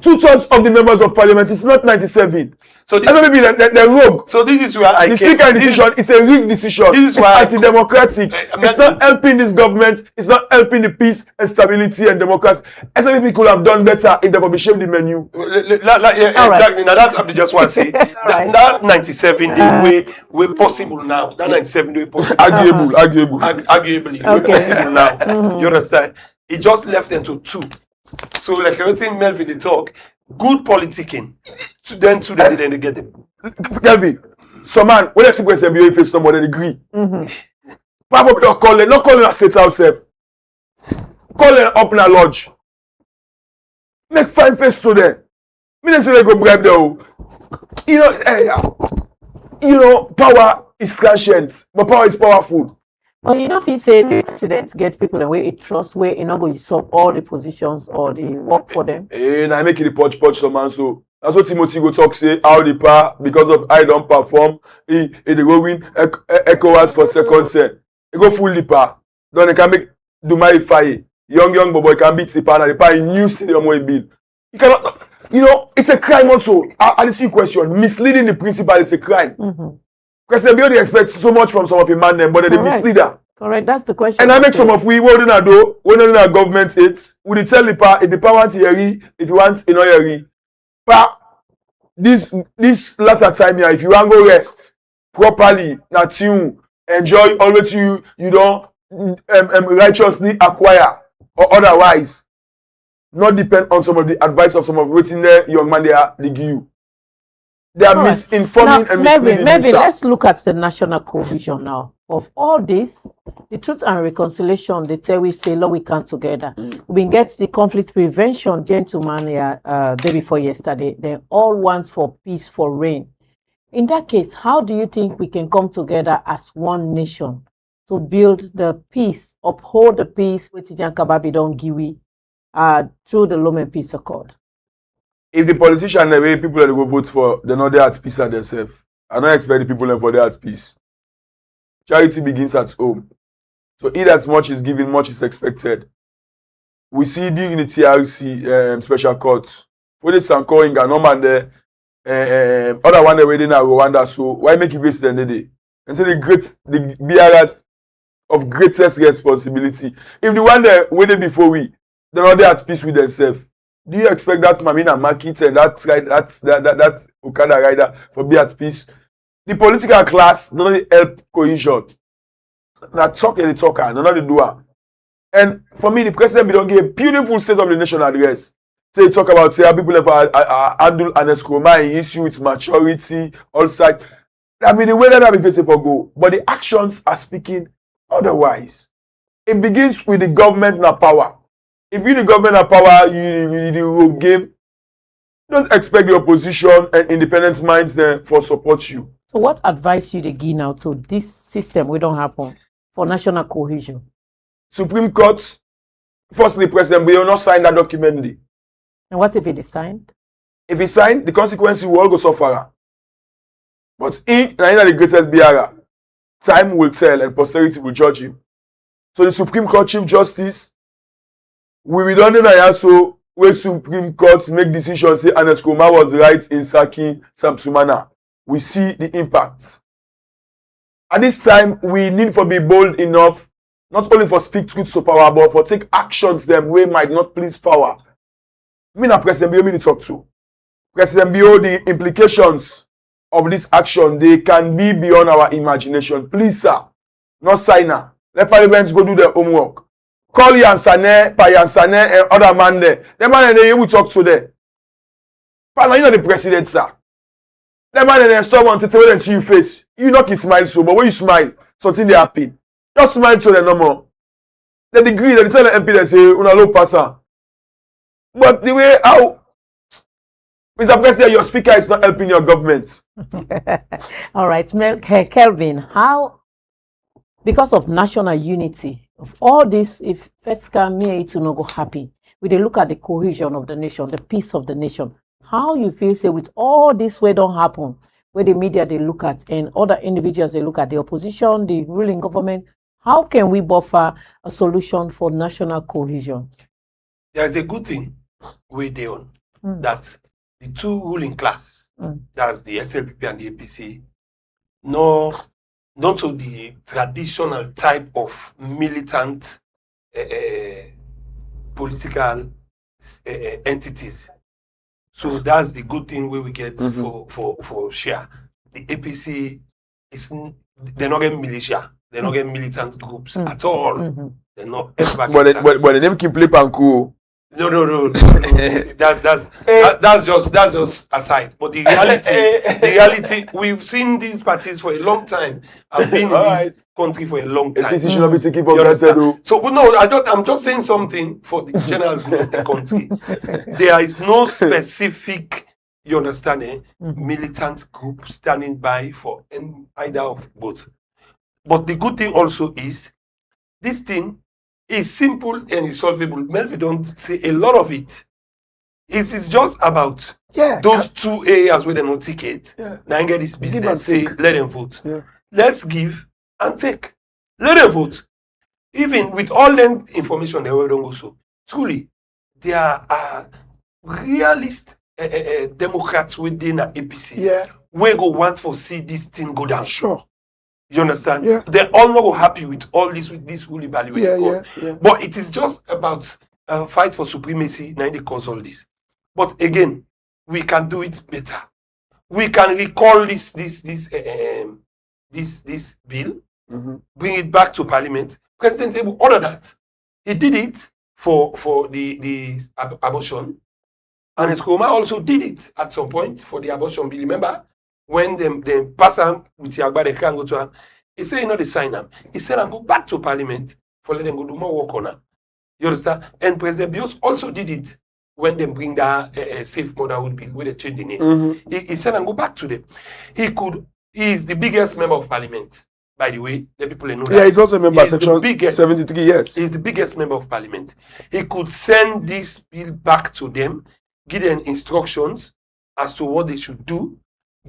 2/3 of the members of parliament is not 97. So this, maybe the rogue. So this is where the speaker decision is a rigged decision. This is why it's anti-democratic. It's not helping this government. It's not helping the peace and stability and democracy. SMPP could have done better if they would be shamed the menu. Exactly. Now that's what I just want to say. That 97 the way possible now. That 97 the way possible. Arguably okay. Possible now. You understand? It just left them to 2. So like everything Melvin they talk, good politicking. Then they get it. Kelvin, so man, when I see President BOE face somebody, they agree. Probably not calling a state house self. Calling up in a lodge. Make fine face to them. Me say they go bribe them. You know, power is transient, but power is powerful. Well, you know, if you say the president get people away, it trust where you know go solve all the positions or the work for them. And I make it the punch some man. So that's what Timothy go talk say how the power because of I don't perform. He they go win Ecko for second set. He go full the power. Then they can make do my fire. Young boy can beat the power and the power in new stadium where he build. You cannot. You know, it's a crime also. I see question. Misleading the principal is a crime. President Bio, they expect so much from some of the man them, but they mislead them. Correct, that's the question. And I make some of we what do do when our government it's we dey tell the power if the power want yeri, if you want you know yeri. But this latter time here, if you want go rest properly, not you enjoy all what you don't righteously acquire or otherwise, not depend on some of the advice of some of waiting there young man they give you. They are misinforming and misleading. Maybe let's look at the national cohesion now. Of all this, the Truth and Reconciliation, they tell we say, Lord, we come together. We get the conflict prevention gentleman here day before yesterday. They all want for peace, for rain. In that case, how do you think we can come together as one nation to build the peace, uphold the peace with Tijan Kababi don't give through the Lome Peace Accord? If the politician the way people that go vote for, they're not there at peace at themselves. I don't expect the people for there at peace. Charity begins at home. So eat as much is given, much is expected. We see during the TRC special court, when it's calling a normal there, other one they waiting at Rwanda. So why make it face the day? And say the bearers of greatest responsibility. If the one there waiting before we, they're not there at peace with themselves. Do you expect that Mamina market and that Okada rider for be at peace? The political class don't help cohesion. Now talk and talker, not the doer. And for me, the president don't give a beautiful state of the nation address. Say talk about say how people have handle an escroma issue with maturity, all sides. I mean the way that I be facing for go, but the actions are speaking otherwise. It begins with the government na power. If you the government have power, you the whole game. Don't expect the opposition and independent minds there for support you. So what advice you they give now to this system we don't happen for national cohesion? Supreme Court, firstly, President will not sign that document. And what if it is signed? If he signed, the consequences will all go suffer. But in the greatest BR, time will tell and posterity will judge him. So the Supreme Court Chief Justice, we will not know so where Supreme Court make decisions say Anes Kroma was right in sacking Sam Sumana. We see the impact. At this time, we need to be bold enough, not only for speak truth to power, but for take actions them way might not please power. Me na President Bio me to talk to. President Bio, the implications of this action, they can be beyond our imagination. Please, sir, not signer. Let parliament go do their homework. Call Yansane, Pa Yansane, and other man there. The man there, you will talk to them. Partner, you know the president, sir. The man there, stop on to tell them see you face. You knock his smile so, but when you smile, something they happen. Just smile to them no more. They agree, they tell the MP, they say, una low passer. But the way how, Mr. President, your speaker is not helping your government. All right, Kelvin, how, because of national unity, of all this, if FETSCA me to not go happy, we they look at the cohesion of the nation, the peace of the nation. How you feel say with all this way don't happen, where the media they look at and other individuals they look at the opposition, the ruling government, how can we buffer a solution for national cohesion? There's a good thing with they on that the two ruling class, that's the SLPP and the APC, not to the traditional type of militant political entities. So that's the good thing where we get for share. The APC they're not getting militia, they're not getting militant groups at all. They're not ever. But the name keep play panko. No. That's just aside. But the reality, we've seen these parties for a long time. I've been in this country for a long time. APC should not be taking for granted. So no, I'm just saying something for the general good of the country. There is no specific, you understand, militant group standing by for either of both. But the good thing also is this thing is simple and is solvable. Melvin don't say a lot of it. It's just about those two areas where they no ticket. Now get this business. Say let them vote. Let's give and take. Let them vote. Even with all the information they don't go so. Truly, there are realist Democrats within the APC we go want for see this thing go down. Sure. You understand? Yeah. They're all not go happy with all this, with this whole evaluation. Yeah. But it is just about fight for supremacy, now they cause all this. But again, we can do it better. We can recall this bill, bring it back to Parliament. President able order that. He did it for the abortion, and Nkrumah also did it at some point for the abortion bill. Remember when they pass him with Yagba, they can't go to him. He said, you know, they sign him. He said, I'm go back to Parliament for let them go do more work on him. You understand? And President Bios also did it when they bring that safe motherhood bill, where they change the name. He said, and go back to them. He is the biggest member of Parliament, by the way. The people know that. Yeah, he's also a member of Section 73, yes. He's the biggest member of Parliament. He could send this bill back to them, give them instructions as to what they should do.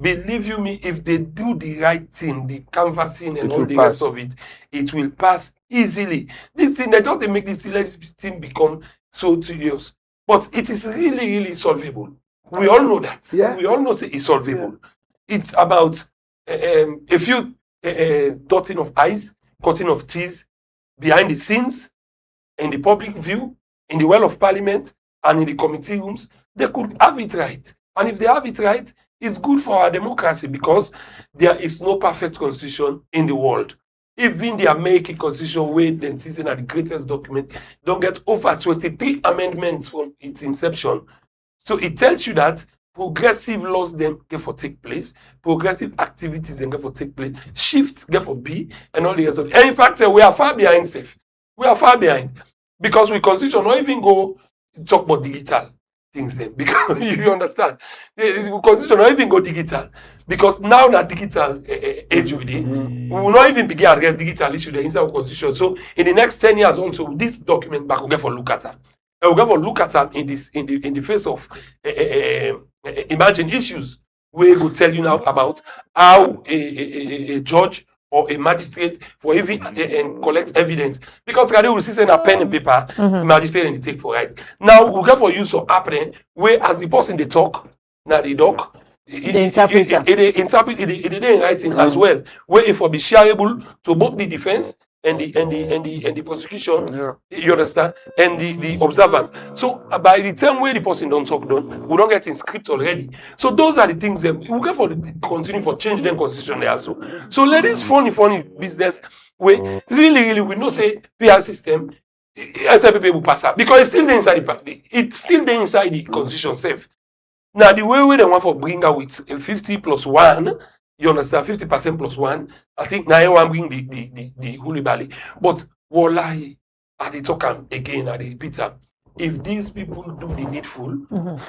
Believe you me, if they do the right thing, the canvassing and all the rest of it, it will pass easily. This thing, they just make this thing become so tedious. But it is really, really solvable. We all know that. Yeah. We all know it's solvable. Yeah. It's about a few dotting of I's, cutting of T's behind the scenes, in the public view, in the well of Parliament, and in the committee rooms. They could have it right. And if they have it right, it's good for our democracy, because there is no perfect constitution in the world. Even the American constitution, where the season are the greatest document, don't get over 23 amendments from its inception. So it tells you that progressive laws then get for take place, progressive activities then get for take place, shifts get for be, and all the rest of it. And in fact, we are far behind safe. We are far behind, because we constitution not even go talk about digital things then, because you understand, the constitution not even go digital, because now that digital age with it, we will not even begin to get digital issue inside the constitution. So in the next 10 years also, this document back will get for look at them. And we'll get for look at them in the face of imagine issues where will tell you now about how a judge or a magistrate for even collect evidence, because they will see a pen and paper, magistrate and they take for right. Now we'll get for use of happen where as the person they talk, now the doc, the interpreter, it in writing as well, where it will be shareable to both the defense and the prosecution, you understand, and the observers. So by the time where the person don't talk done, we don't get in script already. So those are the things that we get for continue for change them constitution there also. So let this funny business where really we know say PR system, SLPP will pass out, because it's still there inside it's still there inside the constitution safe. Now the way they want for bring out with 50 plus 1, you understand, 50% plus 1. I think now one bring the Holy Valley. But wallahi, at the talk again, at the repeat, if these people do the needful,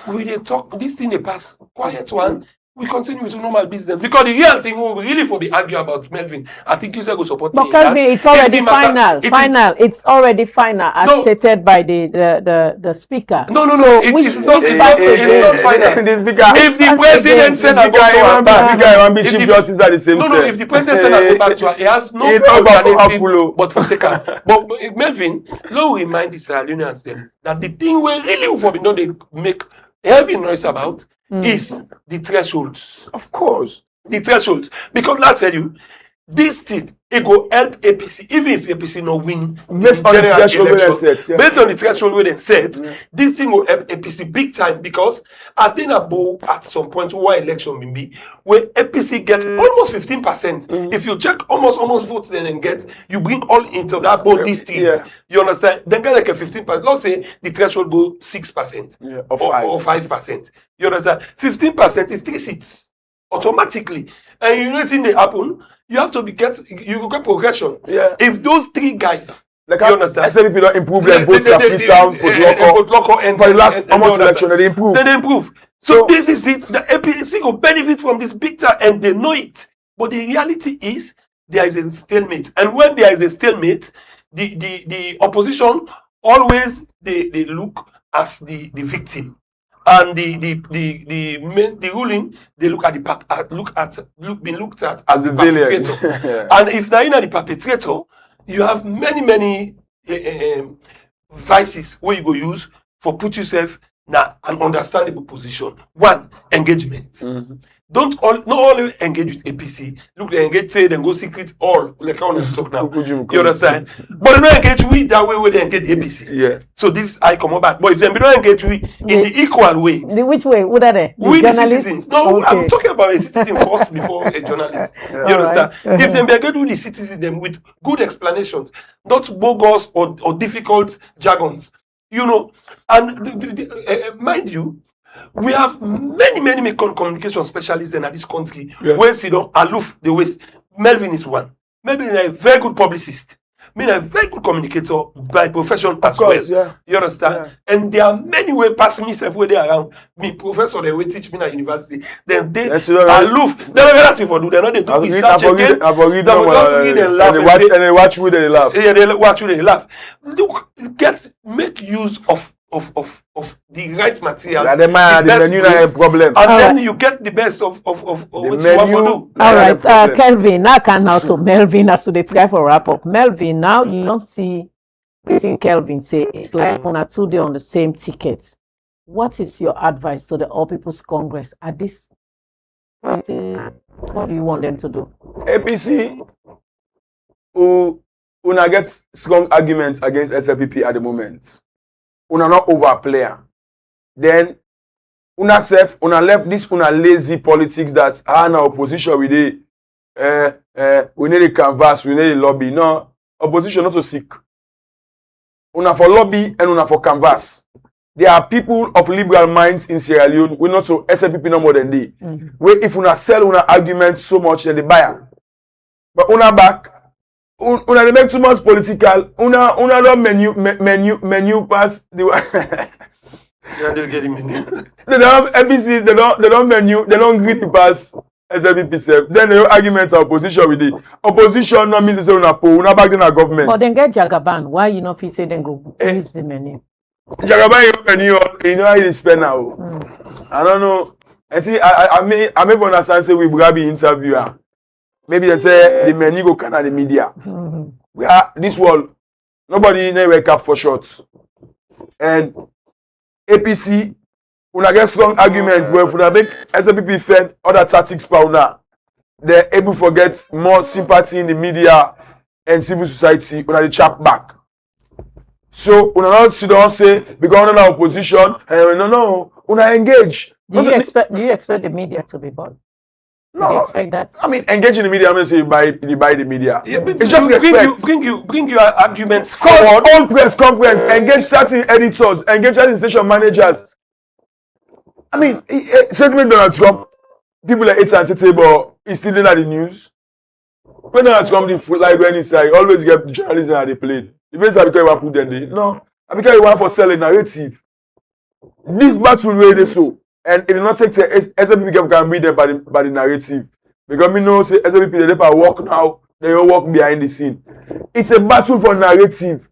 we they talk this thing they pass quiet one. We continue with normal business, because the real thing we really for be argue about Melvin. I think you say go support me. But Kelvin, it's already final. It's already final, as stated by the speaker. No. It's not final. If the president said I go to the same if the president said I go back to her, he has no alternative but for second. But Melvin, let me remind the Sierra Leoneans them that the thing we really for know they make heavy noise about is the thresholds. Of course. The thresholds. Because let's tell you, this thing, it will help APC, even if APC not win based on the threshold based on the threshold where they set, this thing will help APC big time, because I think at some point where election will be, where APC get almost 15%. If you check almost votes then and get, you bring all into that both districts. You understand? Then get like a 15%. Let's say the threshold go 6% or 5%. You understand? 15% is 3 seats automatically. And you know what they happen? You have to you get progression. If those 3 guys, like you understand? SLPP don't improve their votes and for the last almost election, they improve. They improve. So this is it. The APC will benefit from this big time, and they know it. But the reality is there is a stalemate. And when there is a stalemate, the opposition always they look as the victim. And the ruling, they look at being looked at as the perpetrator. And if they're not the perpetrator, you have many vices where you go use for put yourself in an understandable position. One, engagement. not only engage with APC. Look, they engage, say, then go secret all. Like I want to talk now. You understand? But they don't engage with that way where they engage APC. Yeah. So this I come back. But if they don't engage with in the equal way. Which way? What are they? We the citizens. No, okay. I'm talking about a citizen first before a journalist. You understand? Right. If they engage with the citizens, them with good explanations, not bogus or difficult jargons. You know, and mind you, we have many communication specialists in this country. Yeah. Where you know, aloof the ways. Melvin is one. Melvin is a very good publicist. A very good communicator by profession as well. Yeah. You understand? Yeah. And there are many ways passing myself where they around. Me professor they will teach me at university. Then they aloof. They don't have nothing for do. They're not they do research again. I've read them and they watch with they laugh. Yeah, they watch with they laugh. Look, make use of the right material. Yeah, the menu is a problem. And then you get the best of what you want to do. All right, Kelvin, now can now to Melvin as to the try for wrap up. Melvin, now you don't see anything Kelvin say. It's like on a 2 day on the same ticket. What is your advice to the All People's Congress at this point? What do you want them to do? APC, who get strong arguments against SLPP at the moment. Una not over player. Then una left this lazy politics that now opposition we need a canvas, we need a lobby. No, opposition not to seek. Una for lobby and una for canvas. There are people of liberal minds in Sierra Leone. We not so SLPP no more than they. Where if una sell una argument so much then the buyer. But una back. Una they make too much political. Una don't menu pass the. Yeah, they're getting menu. They don't have MPC. They don't menu. They don't greedy pass SLPP self. Then the arguments are opposition with the opposition. No means to say una back in our government. But then get Jagaban. Why you not feel say then go use the menu? Jagaban menu. You know how you spend now. I don't know. And see, I may understand say we grab the interviewer. Maybe they say the menu go can the media. We are this world. Nobody never wake up for shots. And APC, when I get strong arguments, but if we make SLPP fed other tactics per they're able to get more sympathy in the media and civil society when they chap back. So when I don't say because we're in opposition, no, when I engage. Do you expect the media to be bought? No, do you expect that? I mean, engage in the media. I'm going to say you buy the media. Yeah, it's just respect. Bring your arguments forward. All press conference. Engage certain editors. Engage certain station managers. I mean, sentiment Donald Trump. People like AT&T, but he's still in at the news. When Donald Trump the foot like when inside, always get journalism at the plane. The best because you want to put them there. No, because you want for selling narrative. This battle where they so. And it will not take the SLPP can read them by the narrative. Because we know say SLPP they work now, they will work behind the scene. It's a battle for narrative.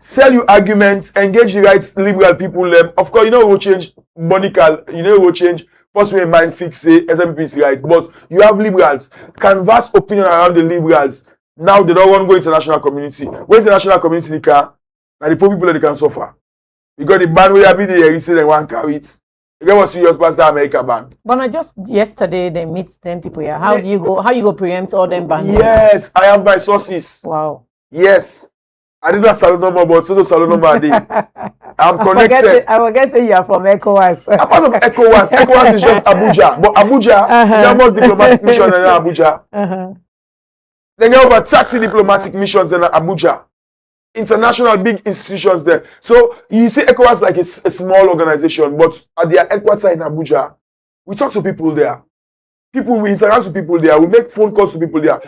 Sell your arguments, engage the right liberal people. Of course, you know we will change Bonical, you know we will change possibly mind fix say SLPP is right. But you have liberals, canvas opinion around the liberals. Now they don't want to go international community. When international community they can, and the poor people they can suffer. Because the ban where be there, you say they want to carry it. You get what serious past the America ban. But not just yesterday they meet 10 people here. How you go preempt all them bans? Yes, I have my sources. Wow. Yes. I did not salute number, but so the salute number I did. I'm connected. I will guess you are from ECOWAS. I'm part of ECOWAS. ECOWAS is just Abuja. But Abuja, there are most diplomatic missions in Abuja. They get over 30 diplomatic missions in Abuja. International big institutions there. So you see ECOWAS like it's a small organization, but at their headquarters in Abuja, we talk to people there. We interact with people there. We make phone calls to people there.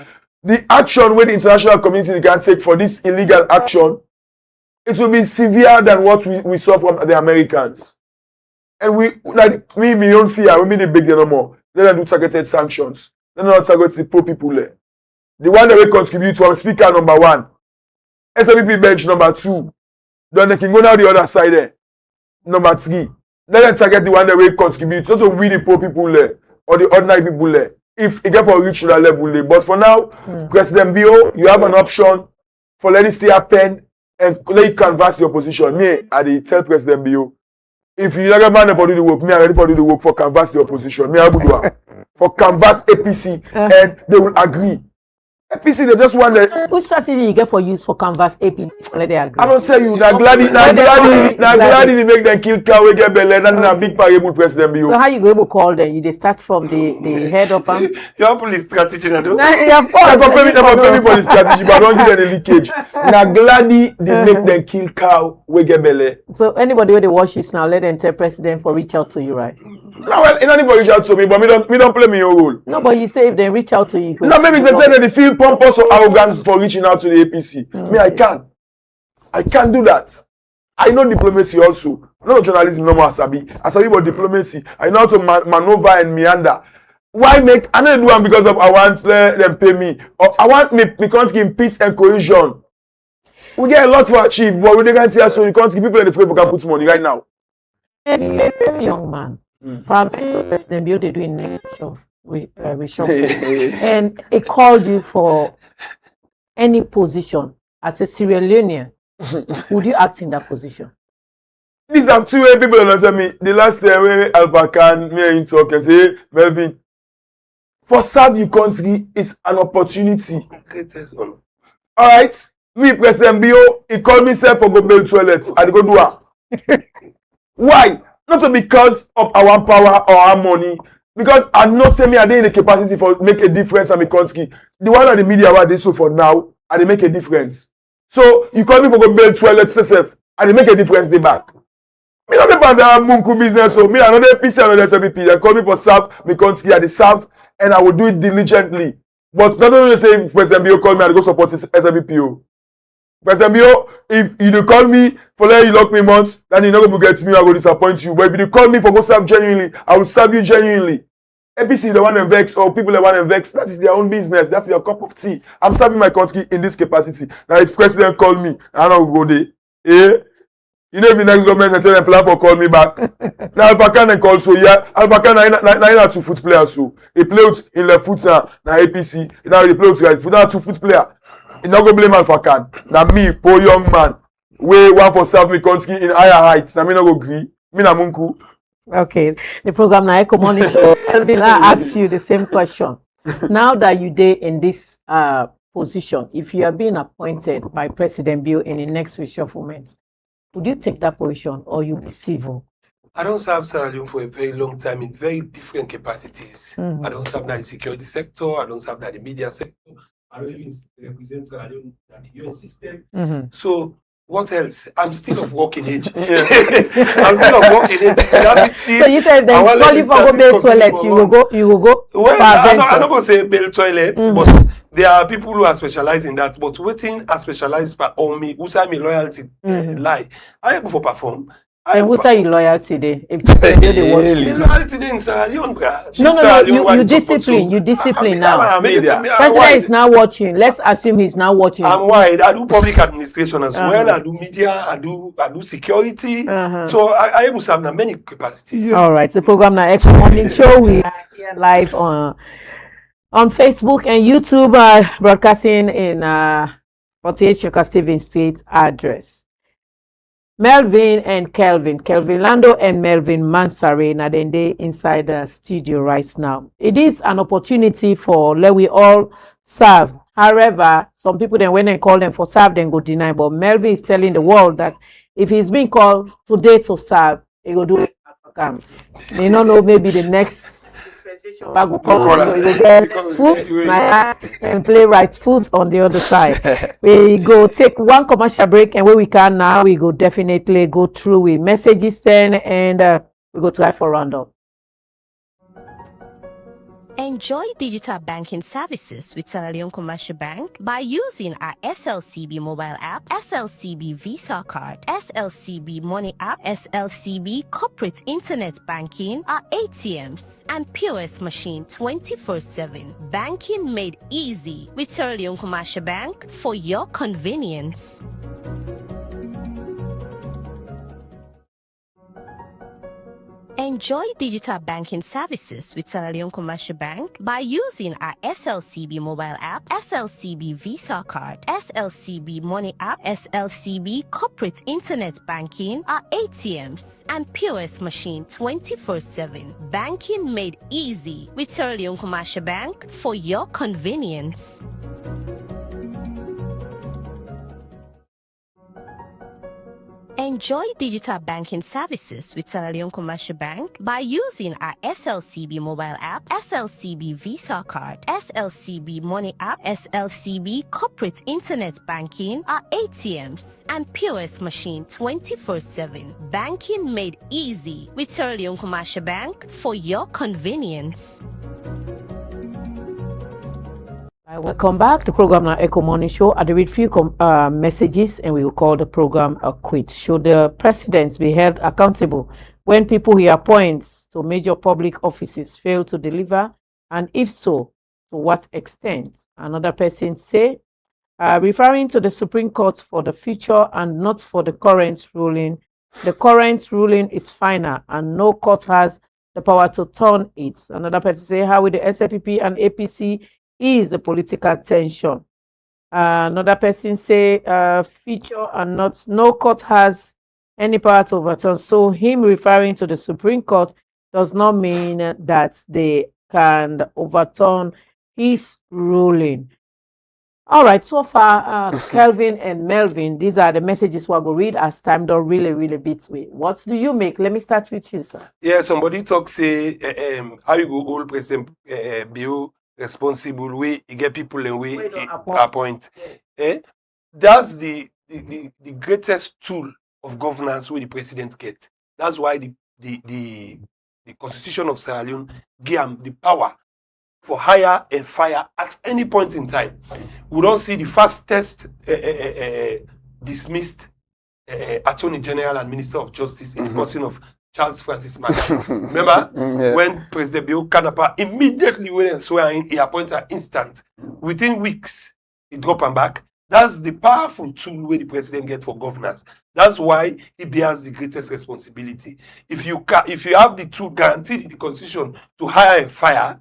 The action where the international community can take for this illegal action, it will be severe than what we saw from the Americans. And we don't fear, we mean the big no more. Then I do targeted sanctions. Then I target the poor people there. The one that will contribute to speaker number 1. SLPP bench number 2. Then they can go down the other side there. Number 3. Then they target the one that will contribute. So we the poor people there or the ordinary people there. If it get for reach to that level there. But for now, President Bio, you have an option for let it stay happen and let it canvass the opposition. Me, I tell President Bio, if you don't man for do the work, me I ready for do the work for canvass the opposition. Me I go do it. For canvass APC, and they will agree. APC, they just want the. Which strategy you get for use for canvas APC? Let they agree. I don't tell you. Now gladly they make them kill cow we get belly. That's a big parable president. So how you go able call them? You they start from the head of them. You have police strategy now, do? Of course. Never pay me for the strategy, but I don't give them the leakage. Now gladly they make them kill cow we get belly. So anybody who they watch this now, let them tell president for reach out to you, right? No, well, anybody reach out to me, but me don't play me your role. No, but you say if they reach out to you. No, maybe they say that they feel pompous or arrogant for reaching out to the APC. Me, I can't do that. I know diplomacy also. No journalism, no more Asabi. Asabi but diplomacy. I know how to maneuver and meander. Why make? I don't do one because of I want let them pay me. Or I want me country in peace and cohesion. We get a lot to achieve, but we can't see so you can't give people in the free for can put money right now. Very young man. From President Bill, they doing next reshuffle. And it called you for any position as a Sierra Leonean. Would you act in that position? These are two way people answer me. The last time when Alpha Khan, me and him talk and say, Melvin, for serve your country is an opportunity. All right. Me, President Bio, he called me self for go build toilets. I go do it. Why? Not because of our power or our money. Because I know say me I dey in the capacity for make a difference in my country. The one of the media what they so for now, I dey make a difference. So you call me for go build toilets yourself, I dey make a difference dey back. Me not about that Munku business, so me another PC, another SBP. They call me for serve my country, I dey serve and I will do it diligently. But not only say if President Bio call me, I go support his SBPO. President Bio, if you dey call me for let you lock me months, then you not going to get me, I will disappoint you. But if you call me for go serve genuinely, I will serve you genuinely. APC, the one and vex, or people that want to vex, that is their own business. That's your cup of tea. I'm serving my country in this capacity. Now, if President call me, I don't go there. You know, if the next government and tell them plan for call me back. Now, Alpha Khan call so yeah, Alpha Khan na 2-foot player so. He play with in left foot now APC. Now he play with right foot. Now 2-foot player. You not go blame Alpha Khan. Now me, poor young man, we want for serve my country in higher heights. Now me not go agree. Me na Munku. Okay, the program now Ecko Morning Show. Elvin, I ask you the same question. Now that you dey in this position, if you are being appointed by President Bill in the next reshufflement, would you take that position or you be civil? I don't serve Sierra Leone for a very long time in very different capacities. I don't serve in the security sector. I don't serve in the media sector. I don't even represent Sierra Leone in the UN system. So what else? I'm still of working age. I'm still of working age. So you said they call you for go bail toilet. You will go. Well, I'm not going to say bail toilet, but there are people who are specialized in that. But waiting are specialized on me, who say me loyalty lie. I go for perform. And who say you loyalty there? If loyalty there in Sierra Leone, no. You discipline now. President is now watching. Let's assume he's now watching. I'm wide. I do public administration as well. I do media. I do security. So I able to have many capacities. All right. The program now Ecko Morning Show. We are here live on Facebook and YouTube, broadcasting in 48 Shoka Stephen Street address. Melvin and Kelvin Lando and Melvin Mansare na they inside the studio right now. It is an opportunity for let we all serve. However, some people then when they call them for serve, then go deny. But Melvin is telling the world that if he's being called today to serve, he will do it. They don't know maybe the next bag will come, so you get food and playwright food on the other side. We go take one commercial break, and when we can now, we go definitely go through with messages sent, and we go try for roundup. Enjoy digital banking services with Sierra Leone Commercial Bank by using our SLCB mobile app, SLCB Visa card, SLCB Money app, SLCB corporate internet banking, our ATMs, and POS machine 24/7. Banking made easy with Sierra Leone Commercial Bank for your convenience. Enjoy digital banking services with Sierra Leone Commercial Bank by using our SLCB mobile app, SLCB Visa card, SLCB Money app, SLCB corporate internet banking, our ATMs, and POS machine 24/7. Banking made easy with Sierra Leone Commercial Bank for your convenience. Enjoy digital banking services with Sierra Leone Commercial Bank by using our SLCB mobile app, SLCB Visa card, SLCB Money app, SLCB corporate internet banking, our ATMs, and POS machine 24/7. Banking made easy with Sierra Leone Commercial Bank for your convenience. Welcome back. The program now Ecko Morning Show. I read few messages and we will call the program a quit. Should the presidents be held accountable when people he appoints to major public offices fail to deliver? And if so, to what extent? Another person say, referring to the Supreme Court for the future and not for the current ruling. The current ruling is final and no court has the power to turn it. Another person say, how will the SLPP and APC is the political tension? Another person say feature and not no court has any power to overturn. So him referring to the Supreme Court does not mean that they can overturn his ruling. All right, so far, Kelvin and Melvin, these are the messages we're going to read as time don't really beats me. What do you make? Let me start with you, sir. Yeah, somebody talk say how you go all President Bill responsible way you get people and way appoint. Yes. That's the greatest tool of governance where the president get. That's why the constitution of Sierra Leone give him the power for hire and fire at any point in time. We don't see the fastest dismissed Attorney General and Minister of Justice in the person of Charles Francis Mack. Remember when President Bill Kanapa immediately went and swear in, he appointed an instant. Within weeks, he dropped him back. That's the powerful tool where the president gets for governance. That's why he bears the greatest responsibility. If you have the tool guaranteed in the constitution to hire and fire,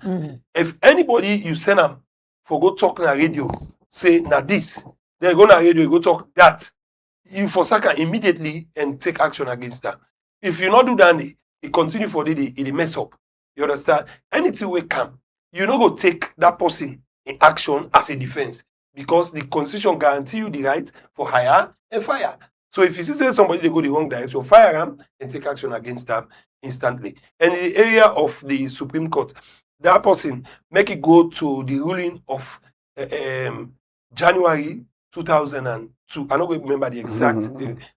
if anybody you send them for go talk on radio, say now this, they go on radio, you go talk that, you for second immediately and take action against that. If you not do that, it continue for the mess up. You understand? Anything will come. You not go take that person in action as a defense because the constitution guarantee you the right for hire and fire. So if you see say somebody they go the wrong direction, fire them and take action against them instantly. And in the area of the Supreme Court, that person make it go to the ruling of January 2002. I don't remember the exact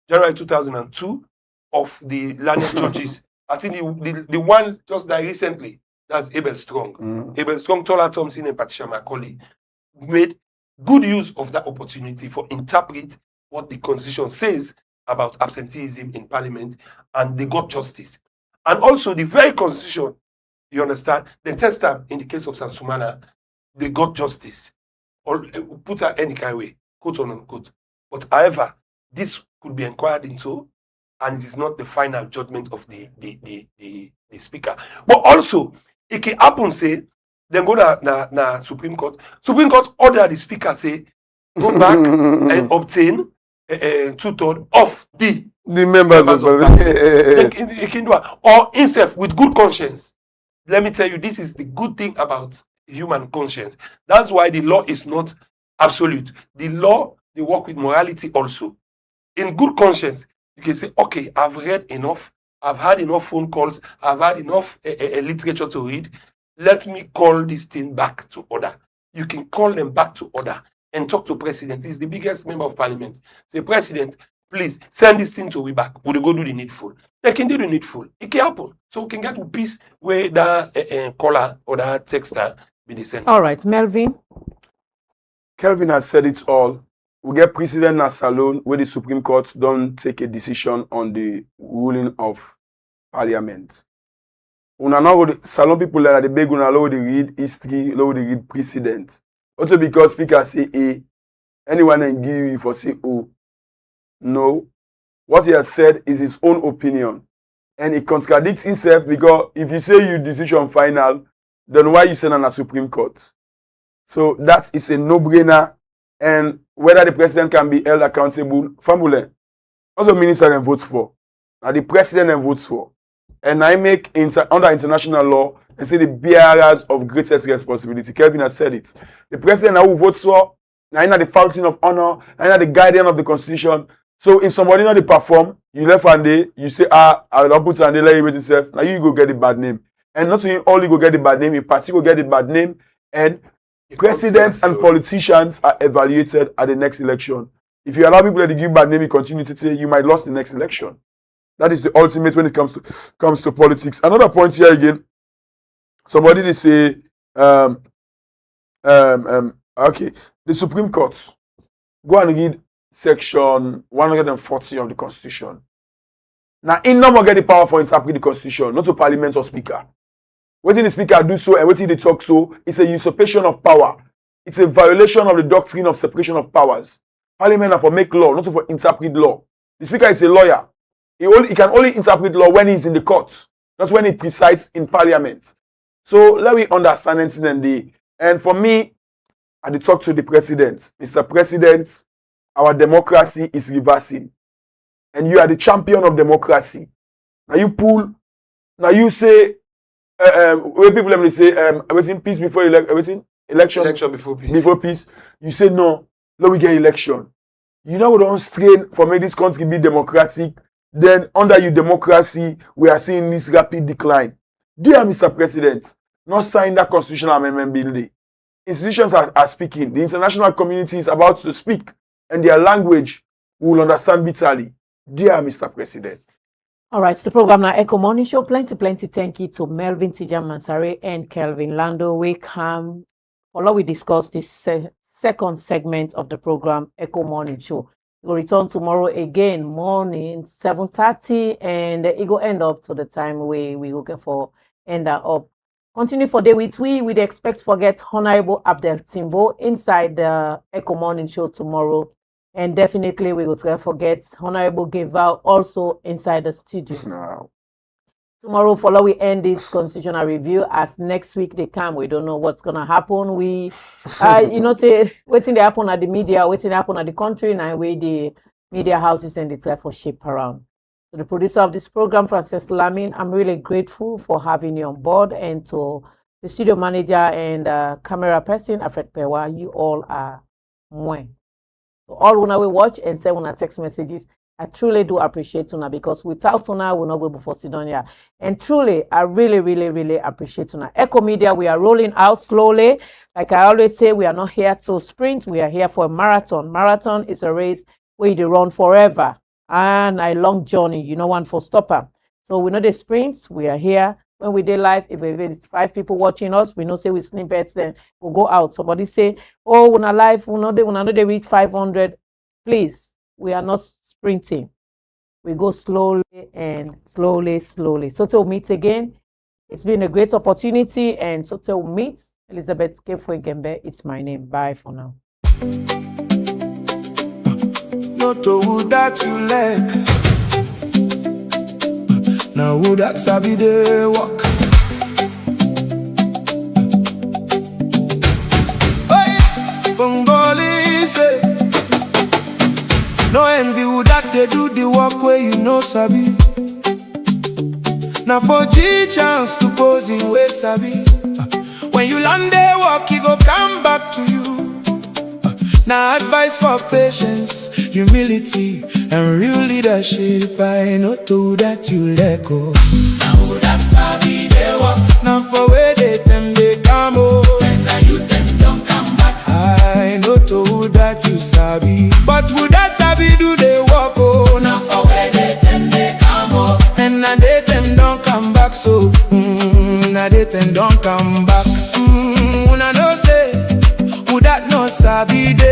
January 2002. Of the landed judges. I think the one just died recently, that's Abel Strong. Abel Strong, Tola Thompson, and Patricia Macaulay made good use of that opportunity for interpret what the constitution says about absenteeism in parliament, and they got justice. And also the very constitution, you understand, the test time in the case of Samsumana, they got justice. Or put her any kind of way, quote on unquote. But however, this could be inquired into, and it is not the final judgment of the speaker. But also, it can happen, say, then go na Supreme Court. Supreme Court order the speaker, say, go back and obtain 2/3 of the members of parliament. It can do it. Or himself with good conscience. Let me tell you, this is the good thing about human conscience. That's why the law is not absolute. The law, they work with morality also. In good conscience, you can say, okay, I've read enough. I've had enough phone calls. I've had enough literature to read. Let me call this thing back to order. You can call them back to order and talk to president. He's the biggest member of parliament. Say, president, please send this thing to we back. We'll go do the needful. They can do the needful. It can happen. So we can get to peace where that caller or that texter be the same. All right, Melvin. Kelvin has said it all. We get President Salone where the Supreme Court don't take a decision on the ruling of Parliament. Una know Salone people that the beg una allow they read history, allow they read precedent. Also because Speaker say A, anyone can give you for say O. No. What he has said is his own opinion. and it contradicts itself because if you say you decision final, then why you send on a Supreme Court? So that is a no-brainer. And whether the president can be held accountable, Famule, also minister and votes for. Now the president and votes for. And I make under international law and say the bearers of greatest responsibility. Kelvin has said it. The president who votes for, now the fountain of honor, now the guardian of the constitution. So if somebody not perform, you left one day, you say, I don't put and they let you with yourself. Now you go get the bad name. And not only go get the bad name, in party go get the bad name. And presidents and politicians are evaluated at the next election. If you allow people to give bad name, you continue to say you might lose the next election. That is the ultimate when it comes to politics. Another point here again. Somebody they say, okay, the Supreme Court. Go and read section 140 of the Constitution. Now, in no more get the power for interpret the Constitution, not to Parliament or Speaker. What the Speaker do so and what they talk so, it's a usurpation of power. It's a violation of the doctrine of separation of powers. Parliament are for make law, not for interpret law. The Speaker is a lawyer. He can only interpret law when he's in the court, not when he presides in Parliament. So let me understand it. And for me, I did talk to the President. Mr. President, our democracy is reversing. And you are the champion of democracy. Now you pull, now you say, when people let me say, everything peace before everything election before peace. Before peace. You say no, let me get election. You know we don't strain for make this country be democratic. Then under your democracy, we are seeing this rapid decline. Dear Mr. President, not sign that constitutional amendment bill. The institutions are speaking. The international community is about to speak, and their language we will understand bitterly. Dear Mr. President. All right, so the program now Ecko Morning Show. Plenty thank you to Melvin Tijan Mansare and Kelvin Lando. We come, although we discuss this second segment of the program, Ecko Morning Show. We'll return tomorrow again, morning, 7:30, and it will end up to the time we looking for end up. Continue for day with we'd expect to forget Honorable Abdel Timbo inside the Ecko Morning Show tomorrow. And definitely we will forget Honorable Gaval also inside the studio. No. Tomorrow, follow we end this constitutional review as next week they come. We don't know what's gonna happen. We say waiting to happen at the media, waiting to happen at the country, and where the media houses and the for shape around. To the producer of this program, Frances Lamin, I'm really grateful for having you on board, and to the studio manager and camera person, Alfred Pewa, you all are mwah. So all when we watch and send when text messages, I truly do appreciate Tuna because without Tuna, we'll not go before Sidonia. And truly, I really appreciate Tuna. Ecko Media, we are rolling out slowly. Like I always say, we are not here to sprint. We are here for a marathon. Marathon is a race where you run forever. And a long journey, you know, one for stopper. So we know the sprints. We are here. When we did live, if it's 5 people watching us, we know say we snippets, then we'll go out. Somebody say, oh, when I live, we know they reach 500. Please, we are not sprinting. We go slowly and slowly. So till we meet again, it's been a great opportunity. And so till we meet, Elizabeth Kefuegembe, it's my name. Bye for now. Not to wood that you like. Now would that sabi dey walk? Hey, Bongoli say, no envy would that they do the work where you know sabi. Now for G chance to pose in way sabi. When you land there walk, he go come back to you. Now advice for patience, humility, and real leadership. I know to that you let go. Now that's how we dey walk. Now for where they them they come oh. And now you them don't come back. I know to that you sabi, but would that sabi do they walk oh? Now for where they them they come oh. And now they them don't come back so. Now they them don't come back. Una no say, would that no sabi they